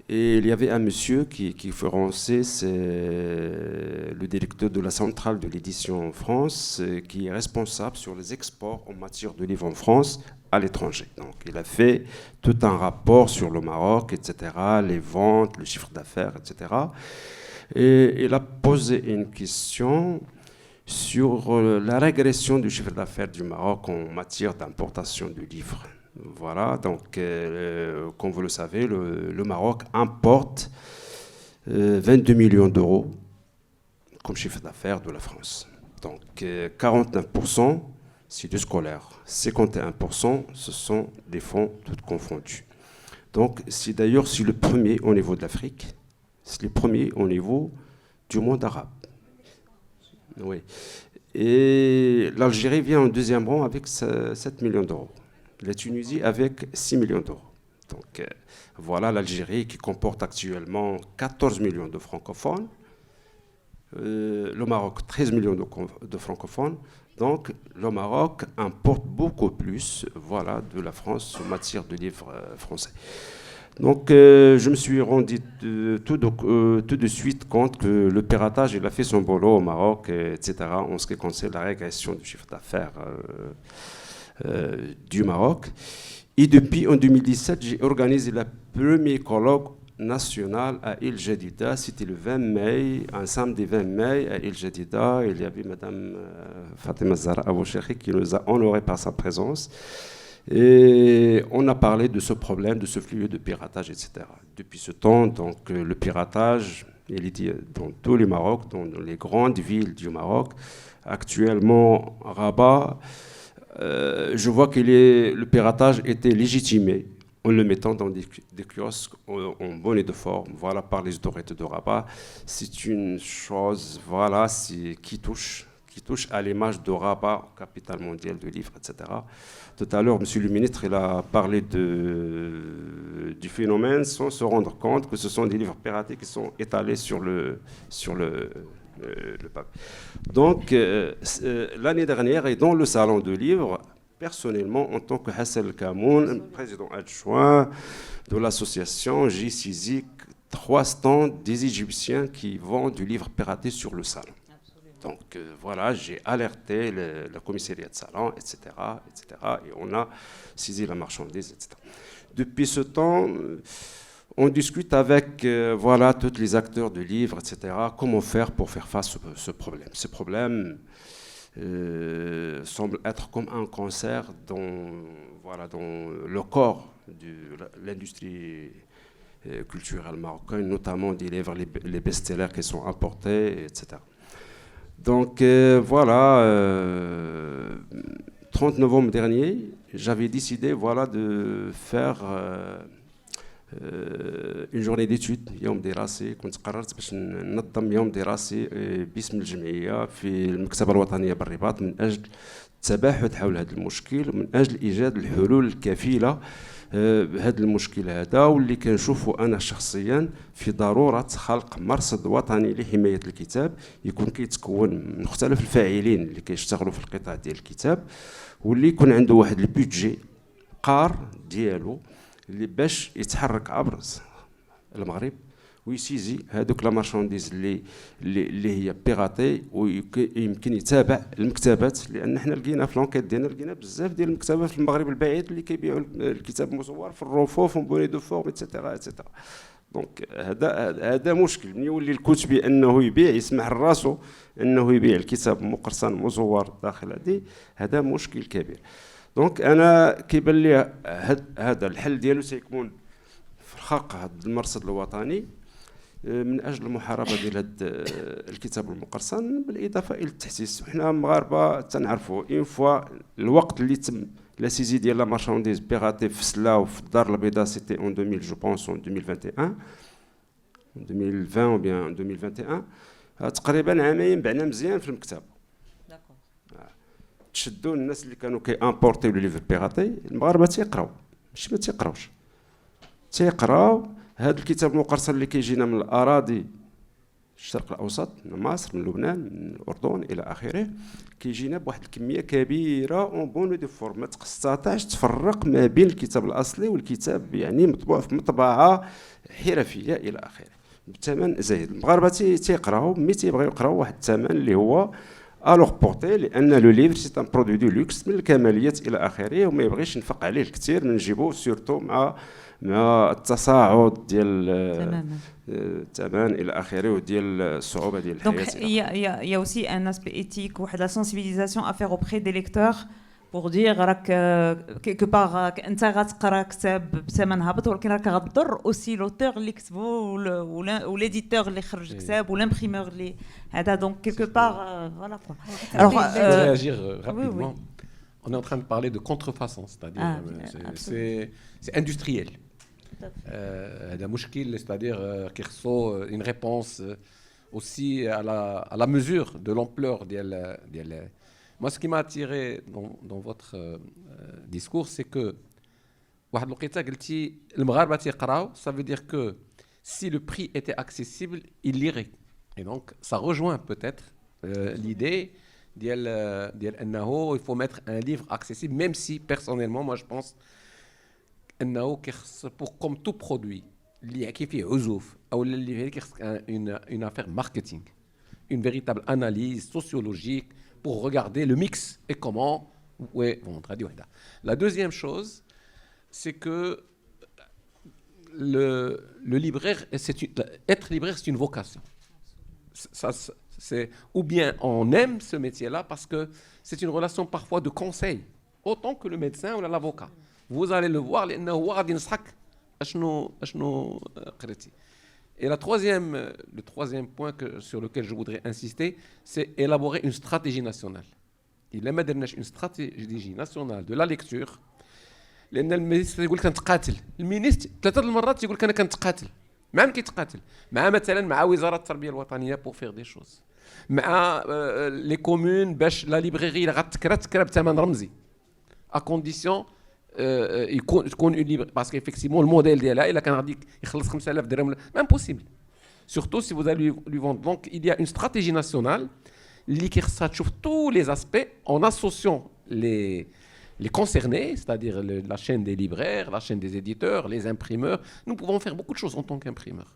Et il y avait un monsieur qui conférençait, c'est le directeur de la centrale de l'édition en France, qui est responsable sur les exports en matière de livres en France à l'étranger. Donc, il a fait tout un rapport sur le Maroc, etc., les ventes, le chiffre d'affaires, etc. Et il a posé une question sur la régression du chiffre d'affaires du Maroc en matière d'importation de livres. Voilà, donc, comme vous le savez, le Maroc importe 22 millions d'euros comme chiffre d'affaires de la France. Donc, 49%, c'est du scolaire. 51%, ce sont des fonds tous confondus. Donc, c'est le premier au niveau de l'Afrique, c'est le premier au niveau du monde arabe. Oui. Et l'Algérie vient en deuxième rang avec 7 millions d'euros. La Tunisie avec 6 millions d'euros. Donc voilà l'Algérie qui comporte actuellement 14 millions de francophones, le Maroc 13 millions de francophones. Donc le Maroc importe beaucoup plus de la France en matière de livres français. Donc je me suis rendu tout de suite compte que le piratage il a fait son boulot au Maroc, etc. en ce qui concerne la régression du chiffre d'affaires du Maroc. Et depuis en 2017, j'ai organisé le premier colloque national à El Jadida. C'était le 20 mai, un samedi 20 mai à El Jadida. Il y avait Madame Fatima Zahra Abouchekhi qui nous a honorés par sa présence. Et on a parlé de ce problème, de ce flux de piratage, etc. Depuis ce temps, donc, le piratage, il est dans tout le Maroc, dans les grandes villes du Maroc. Actuellement, Rabat, je vois que le piratage était légitimé en le mettant dans des kiosques en bonne et de forme, par les autorités de Rabat. C'est une chose, qui touche à l'image de Rabat, capitale mondiale du livre, etc. Tout à l'heure, Monsieur le ministre, il a parlé du phénomène sans se rendre compte que ce sont des livres piratés qui sont étalés sur le papier. Donc, l'année dernière, et dans le salon de livres, personnellement, en tant que Hassel Kamoun, président adjoint de l'association, j'ai saisi 3 stands des Égyptiens qui vendent du livre piraté sur le salon. Donc j'ai alerté le commissariat de salon, etc., et on a saisi la marchandise, etc. Depuis ce temps, on discute avec tous les acteurs de livres, etc., comment faire pour faire face à ce problème. Ce problème semble être comme un cancer dans le corps de l'industrie culturelle marocaine, notamment des livres, les best-sellers qui sont importés, etc. Donc 30 novembre dernier, j'avais décidé de faire اون جورني ديتود، يوم دراسي. كنت قررت باش ننظم يوم دراسي باسم الجمعيه في المكتبه الوطنيه بالرباط من اجل التباحث حول هذا المشكل ومن اجل ايجاد الحلول الكفيله بهذا المشكل هذا، واللي كنشوفه انا شخصيا في ضروره خلق مرصد وطني لحمايه الكتاب يكون كيتكون من مختلف الفاعلين اللي كيشتغلوا في القطاع ديال الكتاب، واللي يكون عنده واحد البيدجي قار ديالو اللي باش يتحرك عبر المغرب ويسيزي هذوك لا مارشانديز اللي هي بيغاتي، ويمكن يتابع المكتبات. لان حنا لقينا في لونكيت ديالنا لقينا بزاف ديال المكتبات في المغرب البعيد اللي كيبيعوا الكتاب المزور في الروفوف ومبوني دو فورم ايتترا ايتترا. دونك هذا مشكل. من يولي الكتبي انه يبيع يسمح لراسو انه يبيع الكتاب مقرصن مزور داخل هذا مشكل كبير. دونك انا كيبان لي هذا الحل ديالو سيكون في خلق هذا المرصد الوطني من اجل المحاربه ديال هذا الكتاب المقرصن، بالاضافه الى التحسيس. وحنا مغاربه تنعرفوا اون فوا الوقت اللي تم لا سيزي ديال لا مارشانديز بيغاتي في سلا وفي الدار البيضاء سيتي اون 2000 جو بونس اون 2021 2020 او بيان 2021 تقريبا عامين بعنا مزيان في المكتب. تشدوا الناس اللي كانوا امبورتيو لي ليفر بيغاتي، المغاربه تيقراو ماشي ما تيقراوش، تيقراو هذا الكتاب المقرصن اللي كيجينا من الاراضي الشرق الاوسط، من مصر، من لبنان، من الاردن الى اخره. كيجينا بواحد الكميه كبيره اون بون دو فورم، ما تستطيعش تفرق ما بين الكتاب الاصلي والكتاب يعني مطبوع في مطبعه حرفيه الى اخره بثمن زايد. المغاربه تيقراو مي تيبغيو يقراو واحد الثمن اللي هو الوغ بورتي، لان لو ليفر سي ان برودوي دو لوكس من الكماليات الى اخره، وما يبغيش ينفق عليه الكثير من نجيبوه سورتو مع التصاعد ديال الثمن الى اخره وديال الصعوبه ديال الحياه. Donc il y a aussi un aspect éthique ou de la sensibilisation à faire auprès des lecteurs pour dire راك quelque part انت غتقرا كتاب بثمن هابط، ولكن راك غتضر aussi l'auteur اللي كتبو ou l'éditeur اللي خرج الكتاب ou l'imprimeur اللي هذا. donc quelque part voilà quoi. Alors réagir rapidement. On est en train de parler de contrefaçon, c'est-à-dire c'est industriel. هذا مشكل، c'est-à-dire qu'il reçoit une réponse aussi à la mesure de l'ampleur ديال. Moi, ce qui m'a attiré dans votre discours, c'est que واحد الوقيته قلتي المغاربه تيقراو، ça veut dire que si le prix était accessible, il lirait. Et donc ça rejoint peut-être l'idée ديال انه il faut mettre un livre accessible, même si personnellement moi je pense انه كيخص comme tout produit اللي كيف فيه عزوف او اللي فيه كيخص une affaire marketing, une véritable analyse sociologique pour regarder le mix et comment vendre. La deuxième chose, c'est que le libraire, être libraire, c'est une vocation. Ça, c'est, ou bien on aime ce métier-là parce que c'est une relation parfois de conseil, autant que le médecin ou l'avocat. Vous allez le voir, et le troisième point sur lequel je voudrais insister, c'est élaborer une stratégie nationale. Il a une stratégie nationale de la lecture. لأن المينيستر يقول لك نتقاتل، المينيستر 3 المرات يقول لك أنا كنتقاتل. مع من كيتقاتل؟ مع وزارة التربية الوطنية pour faire des choses. مع les communes باش لا ليبراري اللي غتكرا بثمن رمزي. à condition يكون parce qu'effectivement le modèle ديالها الا كان غادي يخلص 5000 درهم impossible, surtout si vous allez lui vendre. Donc il y a une stratégie nationale اللي كيخصها تشوف tous les aspects en associant les concernés, c'est-à-dire la chaîne des libraires, la chaîne des éditeurs, les imprimeurs. Nous pouvons faire beaucoup de choses en tant qu'imprimeurs.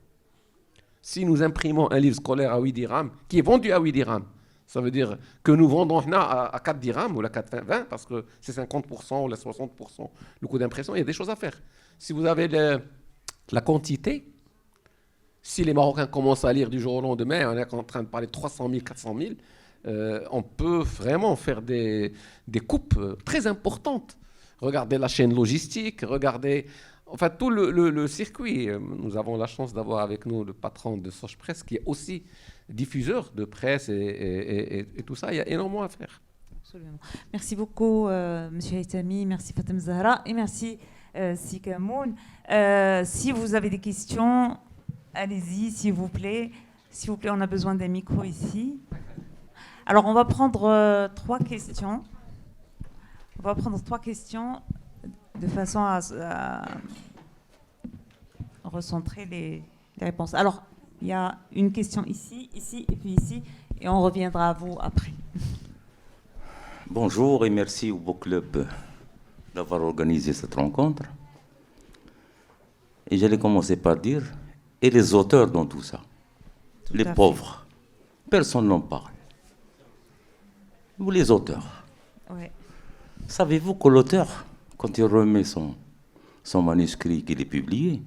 Si nous imprimons un livre scolaire à 8 dirhams qui est vendu à 8 dirhams, ça veut dire que nous vendons à 4 dirhams ou à 4,20 parce que c'est 50% ou 60% le coût d'impression. Il y a des choses à faire. Si vous avez la quantité, si les Marocains commencent à lire du jour au lendemain, on est en train de parler de 300 000, 400 000, on peut vraiment faire des coupes très importantes. Regardez la chaîne logistique, regardez enfin tout le circuit. Nous avons la chance d'avoir avec nous le patron de Soch Presse qui est aussi diffuseur de presse et tout ça. Il y a énormément à faire. Absolument. Merci beaucoup, Monsieur Haytami, merci Fatem Zahra et merci Sikamoun. Si vous avez des questions, allez-y, s'il vous plaît. S'il vous plaît, on a besoin d'un micro ici. Alors, on va prendre 3 questions. On va prendre 3 questions de façon à recentrer les réponses. Alors, il y a une question ici, ici et puis ici, et on reviendra à vous après. Bonjour et merci au Book Club d'avoir organisé cette rencontre. Et j'allais commencer par dire, et les auteurs dans tout ça, les pauvres, personne n'en parle. Vous les auteurs. Ouais. Savez-vous que l'auteur, quand il remet son manuscrit qu'il est publié,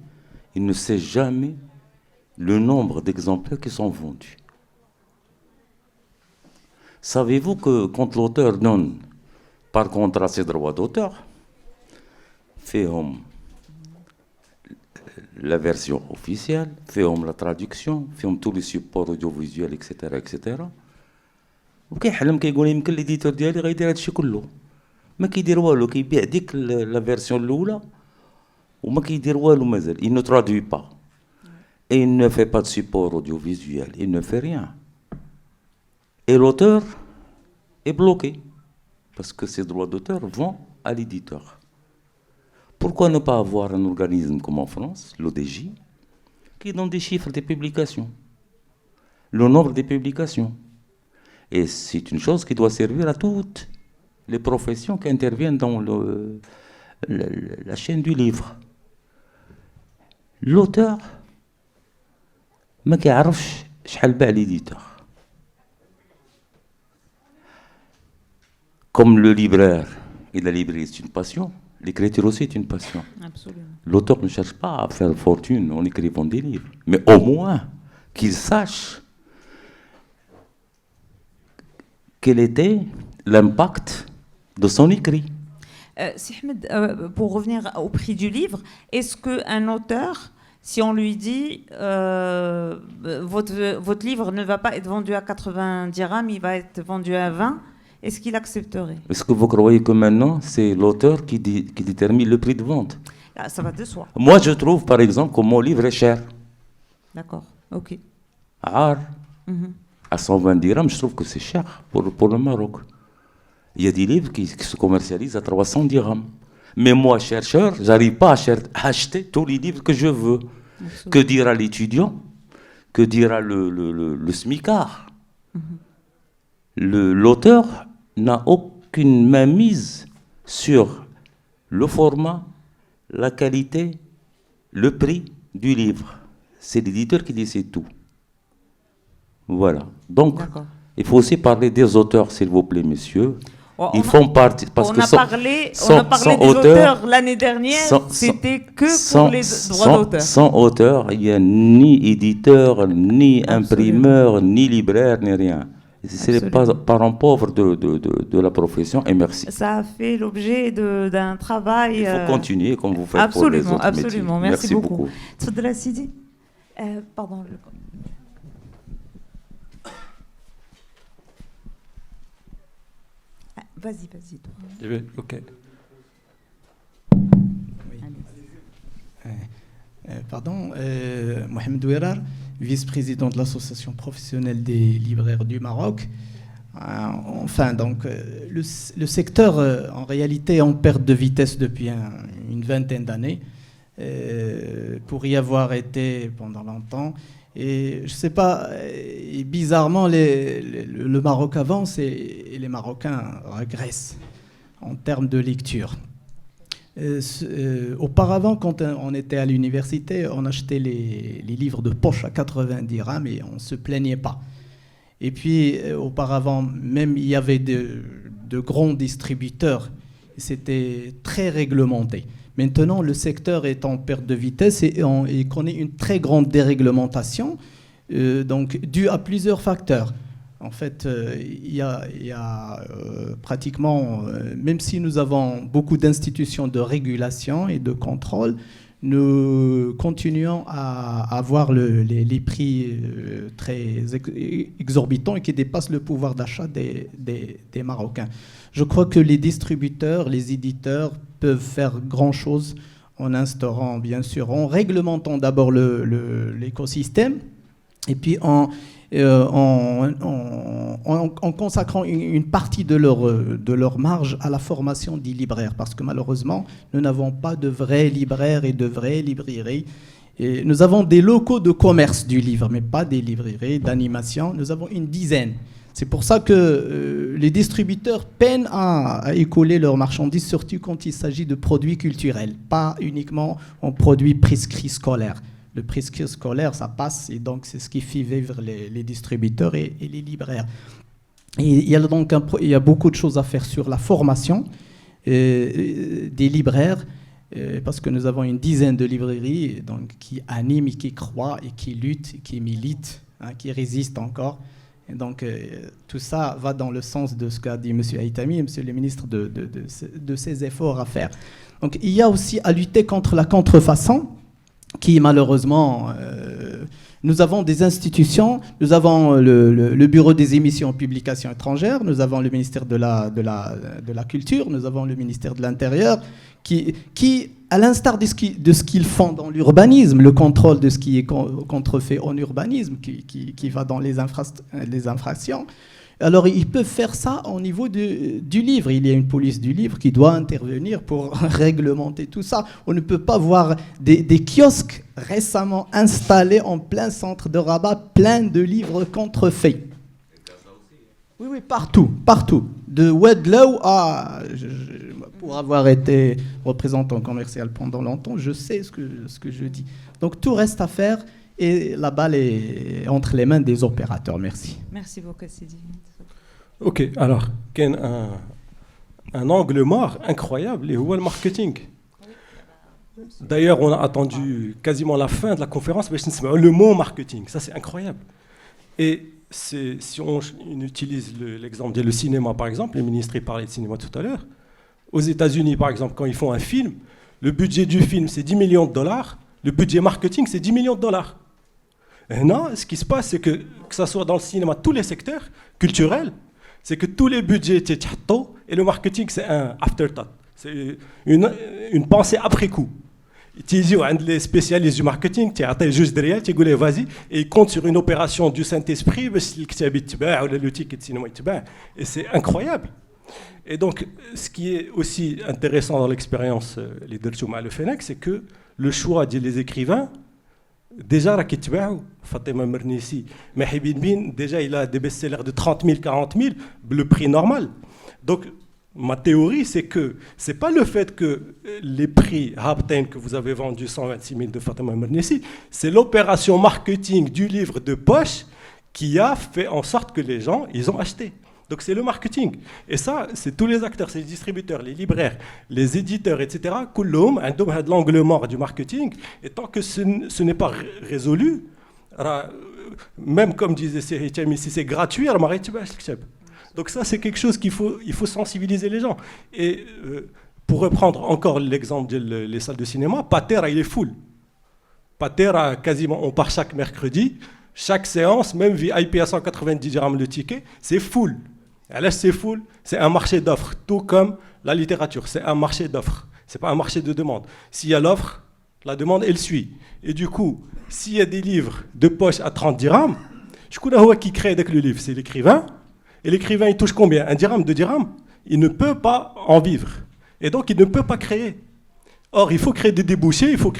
il ne sait jamais le nombre d'exemplaires qui sont vendus. Savez-vous que quand l'auteur donne par contrat ses droits d'auteur, fait la version officielle, fait la traduction, fait tous les supports audiovisuels, etc. etc. وكيحلم كيقول يمكن ليديتور ديالي غيدير هادشي كله ما كيدير والو كيبيع ديك لا فيرسيون الاولى وما كيدير والو مازال il ne traduit pas et il ne fait pas de support audiovisuel, il ne fait rien et l'auteur est bloqué parce que ses droits d'auteur vont à l'éditeur. Pourquoi ne pas avoir un organisme comme en France, l'ODJ, qui donne des chiffres des publications, le nombre des publications? Et c'est une chose qui doit servir à toutes les professions qui interviennent dans la chaîne du livre. L'auteur, ما كيعرفش شحال باع l'éditeur. Comme le libraire et la librairie, c'est une passion, l'écriture aussi est une passion. Absolument. L'auteur ne cherche pas à faire fortune en écrivant des livres, mais au moins qu'il sache quel était l'impact de son écrit. Ahmed, pour revenir au prix du livre, est-ce qu'un auteur, si on lui dit votre livre ne va pas être vendu à 80 dirhams, il va être vendu à 20, est-ce qu'il accepterait? Est-ce que vous croyez que maintenant, c'est l'auteur qui détermine le prix de vente? Ça va de soi. Moi, je trouve, par exemple, que mon livre est cher. D'accord, ok. Rare. À 120 dirhams, je trouve que c'est cher pour le Maroc. Il y a des livres qui se commercialisent à 300 dirhams. Mais moi, chercheur, je n'arrive pas à acheter tous les livres que je veux. Absolument. Que dira l'étudiant? Que dira le smicard? L'auteur n'a aucune mainmise sur le format, la qualité, le prix du livre. C'est l'éditeur qui décide tout. Voilà. Donc, il faut aussi parler des auteurs, s'il vous plaît, messieurs. Ils font partie. Parce on que a parlé des auteurs l'année dernière, c'était que pour les droits d'auteur. Sans auteur, il n'y a ni éditeur, ni imprimeur, ni libraire, ni rien. C'est les parents pauvres de la profession, et merci. Ça a fait l'objet d'un travail. Il faut continuer comme vous faites pour les autres métiers. Absolument, merci beaucoup. Tfadla Sidi. Pardon. Vas-y, toi. Ok. Pardon, Mohamed Ouerar, vice-président de l'association professionnelle des libraires du Maroc. Enfin, donc, le secteur, en réalité, est en perte de vitesse depuis une vingtaine d'années, pour y avoir été pendant longtemps. Et je ne sais pas, et bizarrement, le Maroc avance et les Marocains régressent en termes de lecture. Auparavant, quand on était à l'université, on achetait les livres de poche à 90 dirhams et on ne se plaignait pas. Et puis, auparavant, même il y avait de grands distributeurs, c'était très réglementé. Maintenant, le secteur est en perte de vitesse et connaît une très grande déréglementation, donc due à plusieurs facteurs. En fait, il y a pratiquement, même si nous avons beaucoup d'institutions de régulation et de contrôle, nous continuons à avoir les prix très exorbitants et qui dépassent le pouvoir d'achat des Marocains. Je crois que les distributeurs, les éditeurs peuvent faire grand-chose en instaurant, bien sûr, en réglementant d'abord l'écosystème et puis en consacrant une partie de leur marge à la formation des libraires, parce que malheureusement, nous n'avons pas de vrais libraires et de vraies librairies. Et nous avons des locaux de commerce du livre, mais pas des librairies d'animation. Nous avons une dizaine. C'est pour ça que les distributeurs peinent à écouler leurs marchandises, surtout quand il s'agit de produits culturels, pas uniquement en produits prescrits scolaires. Le prescrit scolaire, ça passe, et donc c'est ce qui fait vivre les distributeurs et les libraires. Et il y a donc il y a beaucoup de choses à faire sur la formation des libraires, parce que nous avons une dizaine de librairies donc, qui animent, et qui croient, et qui luttent, et qui militent, hein, qui résistent encore. Et donc tout ça va dans le sens de ce qu'a dit M. Haïtami, M. le ministre, de ces efforts à faire. Donc il y a aussi à lutter contre la contrefaçon, qui malheureusement, nous avons des institutions, nous avons le Bureau des émissions et publications étrangères, nous avons le ministère de la Culture, nous avons le ministère de l'Intérieur, qui à l'instar de ce qu'ils font dans l'urbanisme, le contrôle de ce qui est contrefait en urbanisme, qui va dans les infractions, alors ils peuvent faire ça au niveau du livre. Il y a une police du livre qui doit intervenir pour réglementer tout ça. On ne peut pas voir des kiosques récemment installés en plein centre de Rabat, plein de livres contrefaits. Oui, partout. De Wedlow à... pour avoir été représentant commercial pendant longtemps, je sais ce que je dis. Donc tout reste à faire et la balle est entre les mains des opérateurs. Merci. Merci beaucoup, Sidi. Ok, alors, il y a un angle mort incroyable, et où est le marketing. D'ailleurs, on a attendu quasiment la fin de la conférence, mais le mot marketing, ça c'est incroyable. Et si on utilise l'exemple du cinéma, par exemple, le ministre parlait de cinéma tout à l'heure, aux États-Unis, par exemple, quand ils font un film, le budget du film c'est $10 millions, le budget marketing c'est $10 millions. Et non, ce qui se passe, c'est que ce soit dans le cinéma, tous les secteurs culturels, c'est que tous les budgets étaient tchato, et le marketing c'est un afterthought, c'est une pensée après coup. Les spécialistes du marketing, tu as juste derrière, tu dis vas-y, et ils comptent sur une opération du Saint-Esprit, le ticket de cinéma, et c'est incroyable. Et donc, ce qui est aussi intéressant dans l'expérience Leadership le Fennec, c'est que le choix des écrivains, déjà, Fatima Mernissi, Mahibin Bin, déjà il a des best-sellers de 30 000, 40 000, le prix normal. Donc, ma théorie, c'est que ce n'est pas le fait que les prix Habtain que vous avez vendus 126 000 de Fatima Mernissi, c'est l'opération marketing du livre de poche qui a fait en sorte que les gens, ils ont acheté. Donc c'est le marketing. Et ça, c'est tous les acteurs, c'est les distributeurs, les libraires, les éditeurs, etc. Kulloum, عندهم هذا l'angle mort du marketing. Et tant que ce n'est pas résolu, même comme disait Sehitami, si c'est gratuit, donc ça, c'est quelque chose il faut sensibiliser les gens. Et pour reprendre encore l'exemple des salles de cinéma, Patera, il est full. Patera, quasiment, on part chaque mercredi. Chaque séance, même VIP à 190 dirhams le ticket, c'est full. Alors c'est full, c'est un marché d'offres, tout comme la littérature, c'est un marché d'offres, c'est pas un marché de demande. S'il y a l'offre, la demande elle suit. Et du coup, s'il y a des livres de poche à 30 dirhams, je connais qui crée avec le livre, c'est l'écrivain. Et l'écrivain il touche combien? 1 dirham, 2 dirhams? Il ne peut pas en vivre. Et donc il ne peut pas créer. Or, il faut créer des débouchés, il faut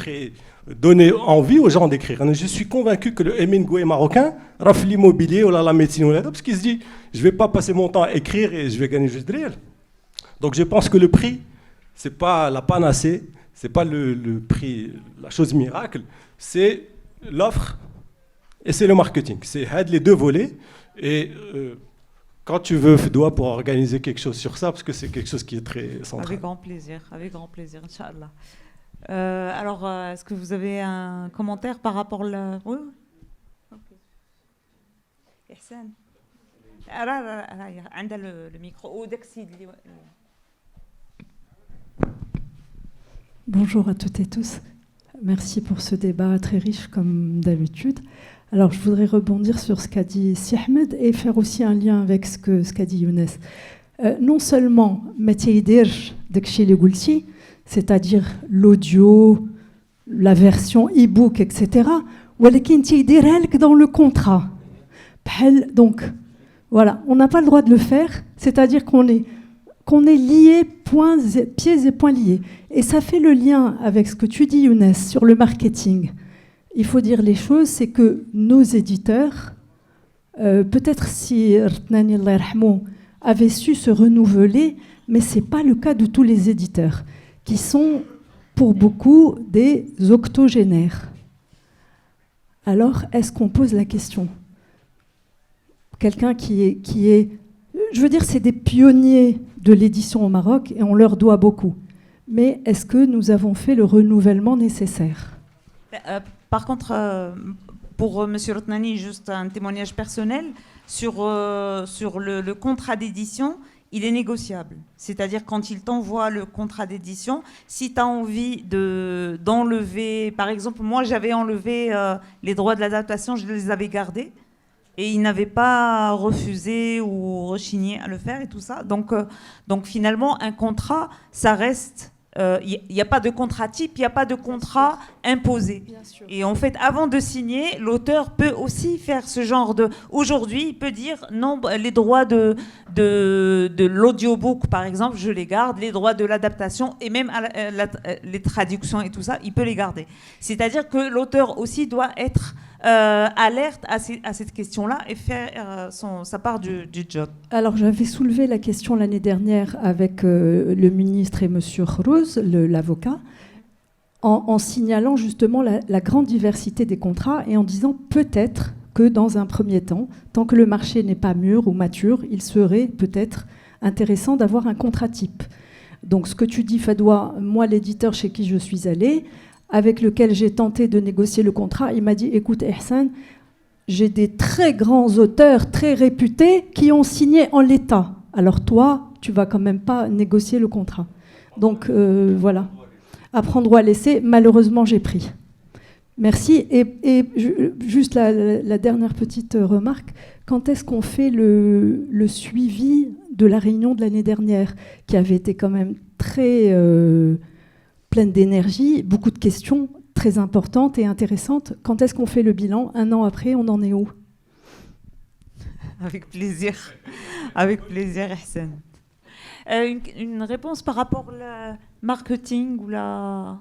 donner envie aux gens d'écrire. Je suis convaincu que le Hemingway marocain, rafle l'immobilier ou la médecine, parce qu'il se dit, je ne vais pas passer mon temps à écrire et je vais gagner juste de réel. Donc je pense que le prix, ce n'est pas la panacée, ce n'est pas le prix, la chose miracle, c'est l'offre et c'est le marketing. C'est les deux volets. Et quand tu veux, Fdoua, pour organiser quelque chose sur ça, parce que c'est quelque chose qui est très central. Avec grand plaisir, Inch'Allah. Alors, est-ce que vous avez un commentaire par rapport à... Oui. Okay. Ihsan. عندها le micro. Bonjour à toutes et tous. Merci pour ce débat très riche comme d'habitude. Alors je voudrais rebondir sur ce qu'a dit Si Ahmed et faire aussi un lien avec ce qu'a dit Younes. Non seulement c'est-à-dire l'audio, la version e-book, etc. dans le contrat. Donc voilà, on n'a pas le droit de le faire, c'est-à-dire qu'on est liés, pieds et poings liés. Et ça fait le lien avec ce que tu dis, Younes, sur le marketing. Il faut dire les choses, c'est que nos éditeurs, peut-être si Rtnani Allah yarhamou avait su se renouveler, mais ce n'est pas le cas de tous les éditeurs, qui sont pour beaucoup des octogénaires. Alors, est-ce qu'on pose la question ? Quelqu'un qui est, je veux dire, c'est des pionniers de l'édition au Maroc et on leur doit beaucoup. Mais est-ce que nous avons fait le renouvellement nécessaire ? Par contre, pour M. Rotnani, juste un témoignage personnel, sur le contrat d'édition, il est négociable. C'est-à-dire quand il t'envoie le contrat d'édition, si tu as envie d'enlever, par exemple, moi j'avais enlevé les droits de l'adaptation, je les avais gardés. Et il n'avait pas refusé ou rechigné à le faire et tout ça. Donc finalement, un contrat, ça reste... Il n'y a pas de contrat type, il n'y a pas de contrat imposé. Et en fait, avant de signer, l'auteur peut aussi faire ce genre de... Aujourd'hui, il peut dire, non, les droits de l'audiobook, par exemple, je les garde, les droits de l'adaptation et même les traductions et tout ça, il peut les garder. C'est-à-dire que l'auteur aussi doit être... alerte à cette question-là et faire sa part du job. Alors j'avais soulevé la question l'année dernière avec le ministre et M. Khrouz, l'avocat, en signalant justement la grande diversité des contrats et en disant peut-être que dans un premier temps, tant que le marché n'est pas mûr ou mature, il serait peut-être intéressant d'avoir un contrat type. Donc ce que tu dis, Fadoua, moi l'éditeur chez qui je suis allée, avec lequel j'ai tenté de négocier le contrat, il m'a dit « Écoute, Ihsan, j'ai des très grands auteurs, très réputés, qui ont signé en l'état. Alors toi, tu vas quand même pas négocier le contrat. » Donc voilà, à prendre ou à laisser, malheureusement, j'ai pris. Merci. Et juste la dernière petite remarque, quand est-ce qu'on fait le suivi de la réunion de l'année dernière, qui avait été quand même très... pleine d'énergie, beaucoup de questions très importantes et intéressantes. Quand est-ce qu'on fait le bilan ? Un an après, on en est où ? Avec plaisir. Avec plaisir, Ihsan. Une réponse par rapport au marketing ou la...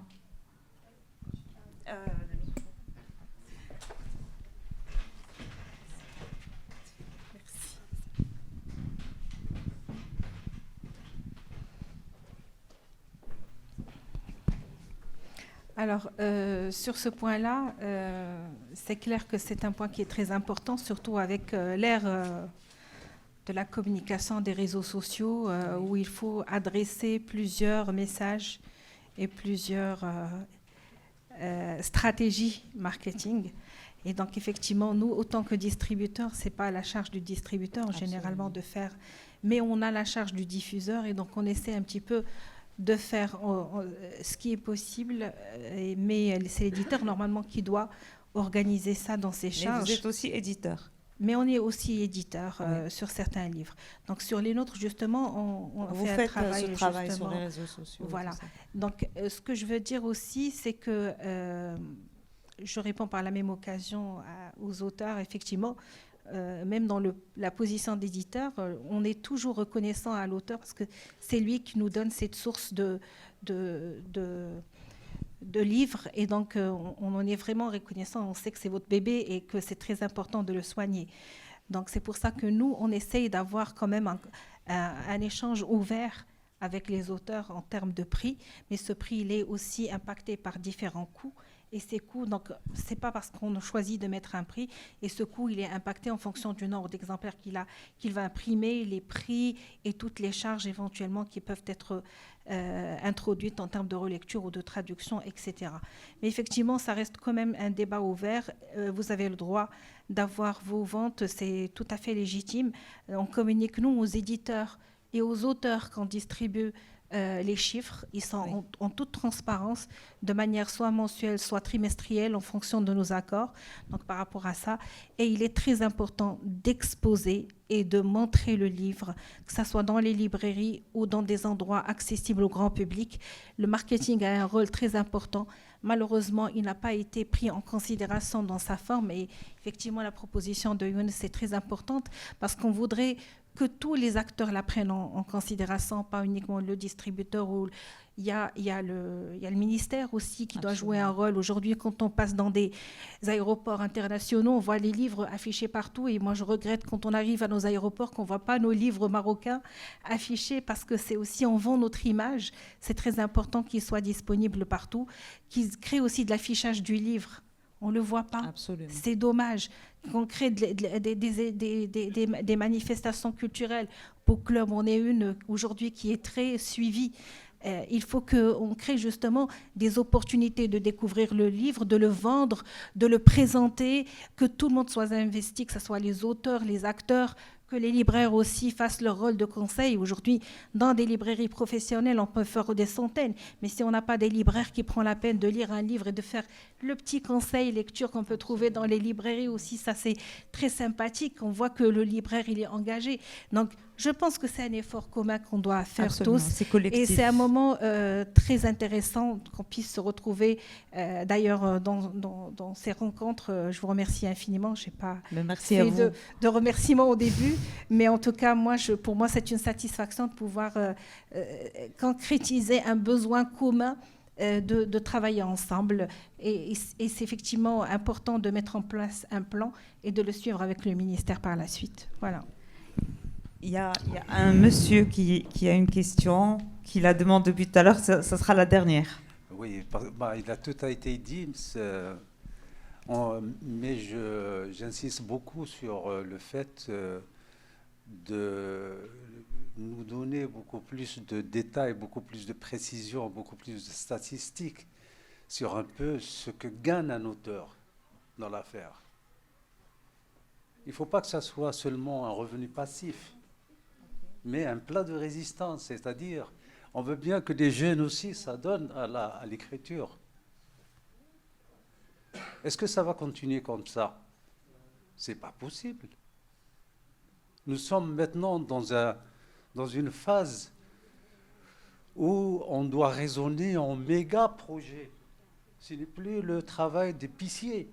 Alors, sur ce point-là, c'est clair que c'est un point qui est très important, surtout avec l'ère de la communication des réseaux sociaux, où il faut adresser plusieurs messages et plusieurs stratégies marketing. Et donc, effectivement, nous, autant que distributeurs, ce n'est pas à la charge du distributeur, généralement, de faire, mais on a la charge du diffuseur, et donc on essaie un petit peu de faire ce qui est possible, mais c'est l'éditeur normalement qui doit organiser ça dans ses charges. Mais vous êtes aussi éditeur. Mais on est aussi éditeur sur certains livres. Donc sur les nôtres, justement, on vous fait ce travail sur les réseaux sociaux. Voilà. Donc ce que je veux dire aussi, c'est que je réponds par la même occasion aux auteurs, effectivement. Même dans la position d'éditeur, on est toujours reconnaissant à l'auteur parce que c'est lui qui nous donne cette source de livres et donc on en est vraiment reconnaissant. On sait que c'est votre bébé et que c'est très important de le soigner. Donc c'est pour ça que nous, on essaye d'avoir quand même un échange ouvert avec les auteurs en termes de prix, mais ce prix, il est aussi impacté par différents coûts. Et ces coûts, donc, ce n'est pas parce qu'on choisit de mettre un prix, et ce coût, il est impacté en fonction du nombre d'exemplaires qu'il va imprimer, les prix et toutes les charges éventuellement qui peuvent être introduites en termes de relecture ou de traduction, etc. Mais effectivement, ça reste quand même un débat ouvert. Vous avez le droit d'avoir vos ventes, c'est tout à fait légitime. On communique, nous, aux éditeurs et aux auteurs qu'on distribue les chiffres, ils sont en toute transparence, de manière soit mensuelle, soit trimestrielle, en fonction de nos accords. Donc par rapport à ça, et il est très important d'exposer et de montrer le livre, que ce soit dans les librairies ou dans des endroits accessibles au grand public. Le marketing a un rôle très important. Malheureusement, il n'a pas été pris en considération dans sa forme, et effectivement, la proposition de Younes est très importante parce qu'on voudrait que tous les acteurs la prennent en considération, pas uniquement le distributeur. Il y a le ministère aussi qui doit jouer un rôle. Aujourd'hui, quand on passe dans des aéroports internationaux, on voit les livres affichés partout, et moi je regrette quand on arrive à nos aéroports qu'on ne voit pas nos livres marocains affichés, parce que c'est aussi, on vend notre image. C'est très important qu'ils soient disponibles partout, qu'ils créent aussi de l'affichage du livre. On ne le voit pas. Absolument. C'est dommage qu'on crée des manifestations culturelles. Book Club, on est une aujourd'hui qui est très suivie. Il faut qu'on crée justement des opportunités de découvrir le livre, de le vendre, de le présenter, que tout le monde soit investi, que ce soit les auteurs, les acteurs, que les libraires aussi fassent leur rôle de conseil. Aujourd'hui, dans des librairies professionnelles, on peut faire des centaines, mais si on n'a pas des libraires qui prennent la peine de lire un livre et de faire le petit conseil lecture qu'on peut trouver dans les librairies aussi, ça c'est très sympathique. On voit que le libraire, il est engagé. Donc, je pense que c'est un effort commun qu'on doit faire. Absolument, tous. C'est collectif. Et c'est un moment très intéressant qu'on puisse se retrouver. D'ailleurs, dans ces rencontres, je vous remercie infiniment. Je n'ai pas fait de remerciements au début, mais en tout cas, pour moi, c'est une satisfaction de pouvoir concrétiser un besoin commun de travailler ensemble. Et c'est effectivement important de mettre en place un plan et de le suivre avec le ministère par la suite. Voilà. Il y a un monsieur qui a une question, qui la demande depuis tout à l'heure, ça sera la dernière. Oui, il a tout été dit, mais j'insiste beaucoup sur le fait de nous donner beaucoup plus de détails, beaucoup plus de précision, beaucoup plus de statistiques sur un peu ce que gagne un auteur dans l'affaire. Il ne faut pas que ça soit seulement un revenu passif, mais un plat de résistance, c'est-à-dire on veut bien que les jeunes aussi s'adonnent à l'écriture. Est-ce que ça va continuer comme ça? C'est pas possible. Nous sommes maintenant dans une phase où on doit raisonner en méga projet. Ce n'est plus le travail d'épicier.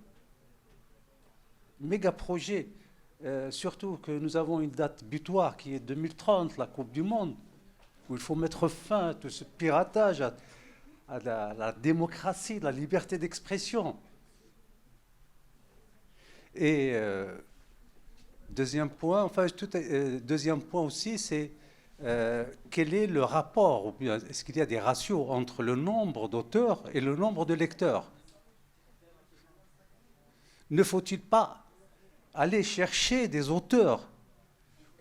Méga projet. Surtout que nous avons une date butoir qui est 2030, la Coupe du Monde, où il faut mettre fin à tout ce piratage, à la démocratie, la liberté d'expression. Et deuxième point aussi, c'est quel est le rapport, ou bien est-ce qu'il y a des ratios entre le nombre d'auteurs et le nombre de lecteurs? Ne faut-il pas aller chercher des auteurs,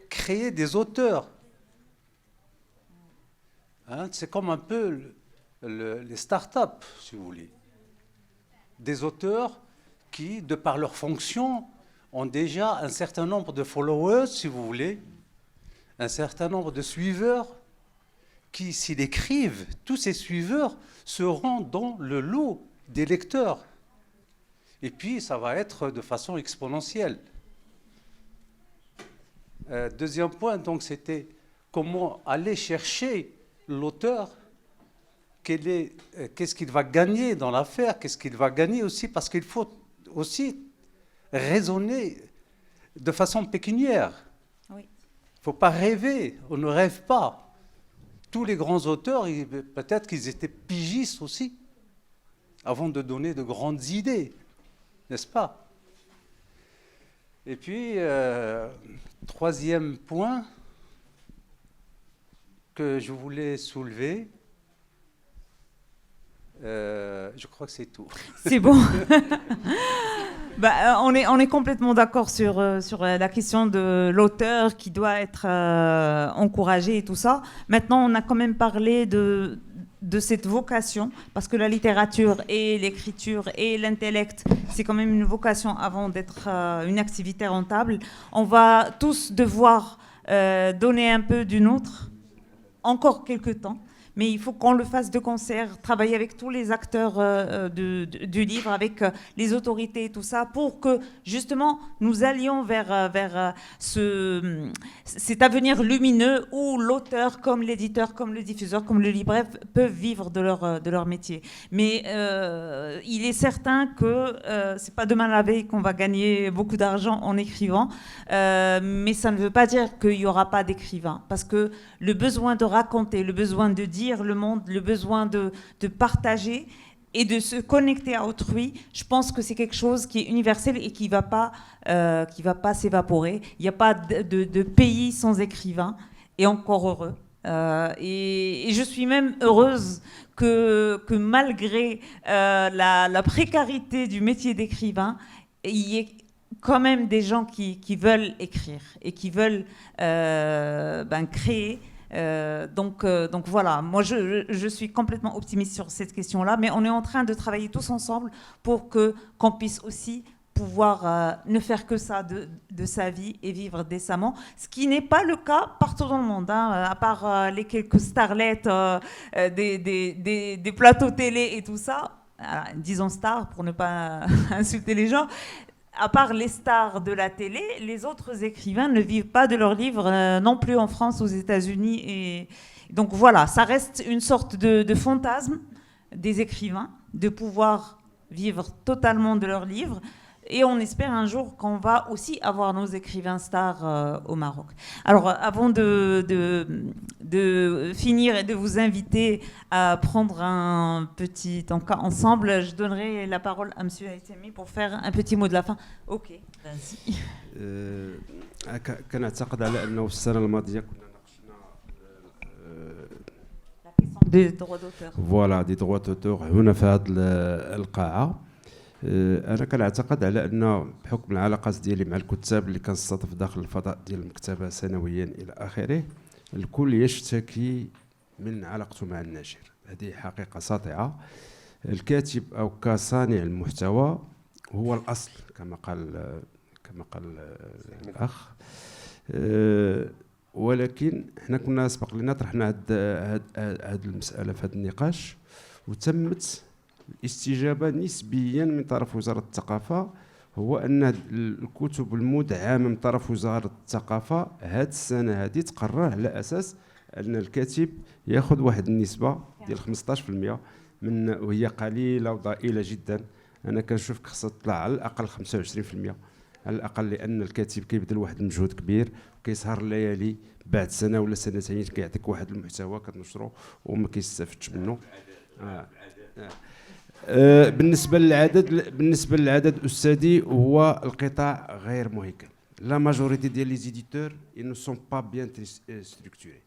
créer des auteurs? C'est comme un peu les start-up, si vous voulez. Des auteurs qui, de par leur fonction, ont déjà un certain nombre de followers, si vous voulez, un certain nombre de suiveurs, qui, s'ils écrivent, tous ces suiveurs seront dans le lot des lecteurs. Et puis, ça va être de façon exponentielle. Deuxième point, donc, c'était comment aller chercher l'auteur, qu'est-ce qu'il va gagner dans l'affaire, qu'est-ce qu'il va gagner aussi, parce qu'il faut aussi raisonner de façon pécuniaire. Oui. Il ne faut pas rêver, on ne rêve pas. Tous les grands auteurs, peut-être qu'ils étaient pigistes aussi, avant de donner de grandes idées. N'est-ce pas? Et puis, troisième point que je voulais soulever, je crois que c'est tout. C'est bon. On est complètement d'accord sur la question de l'auteur qui doit être encouragé et tout ça. Maintenant, on a quand même parlé de cette vocation, parce que la littérature et l'écriture et l'intellect, c'est quand même une vocation avant d'être une activité rentable. On va tous devoir donner un peu du nôtre, encore quelques temps, mais il faut qu'on le fasse de concert, travailler avec tous les acteurs du livre, avec les autorités et tout ça, pour que justement nous allions vers cet avenir lumineux où l'auteur, comme l'éditeur, comme le diffuseur, comme le libraire peuvent vivre de leur métier. Mais il est certain que c'est pas demain la veille qu'on va gagner beaucoup d'argent en écrivant, mais ça ne veut pas dire qu'il n'y aura pas d'écrivains, parce que le besoin de raconter, le besoin de dire le monde, le besoin de partager et de se connecter à autrui, je pense que c'est quelque chose qui est universel et qui va pas s'évaporer. Il n'y a pas de pays sans écrivains, et encore heureux. Et je suis même heureuse que malgré la précarité du métier d'écrivain, il y ait quand même des gens qui veulent écrire et qui veulent créer. Donc voilà, moi je suis complètement optimiste sur cette question-là, mais on est en train de travailler tous ensemble pour qu'on puisse aussi pouvoir ne faire que ça de sa vie et vivre décemment, ce qui n'est pas le cas partout dans le monde, hein, à part les quelques starlettes des plateaux télé et tout ça, disons stars pour ne pas insulter les gens. À part les stars de la télé, les autres écrivains ne vivent pas de leurs livres non plus en France, aux États-Unis. Et donc voilà, ça reste une sorte de fantasme des écrivains de pouvoir vivre totalement de leurs livres. Et on espère un jour qu'on va aussi avoir nos écrivains stars au Maroc. Alors, avant de finir et de vous inviter à prendre un petit encas ensemble, je donnerai la parole à M. Haythami pour faire un petit mot de la fin. Ok, vas-y. كنعتقد على أنه في السنة الماضية كنا ناقشنا des droits d'auteur. فوالا دي droits d'auteur هنا في هذه القاعة. انا كنعتقد على ان بحكم العلاقات ديالي مع الكتاب اللي كنستضيف داخل الفضاء ديال المكتبه سنويا الى اخره، الكل يشتكي من علاقته مع الناشر. هذه حقيقه ساطعه. الكاتب او كصانع المحتوى هو الاصل كما قال الاخ، ولكن احنا كنا سبق لنا طرحنا هذه المساله في هذا النقاش، وتمت الاستجابة نسبيا من طرف وزارة الثقافة. هو أن الكتب المدعمة من طرف وزارة الثقافة هذه السنة هذه تقرر على أساس أن الكاتب يأخذ واحد النسبة ديال 15% من، وهي قليلة وضئيلة جدا. أنا كنشوف خصها تطلع على الأقل 25% على الأقل، لأن الكاتب كيبذل واحد المجهود كبير وكيسهر الليالي بعد سنة ولا سنتين كيعطيك واحد المحتوى كتنشره وما كيستافدش منه. بالنسبة للعدد أستاذي، هو القطاع غير مهيكل. لا ماجوريتي ديال لي زيديتور ils ne sont pas bien structurés.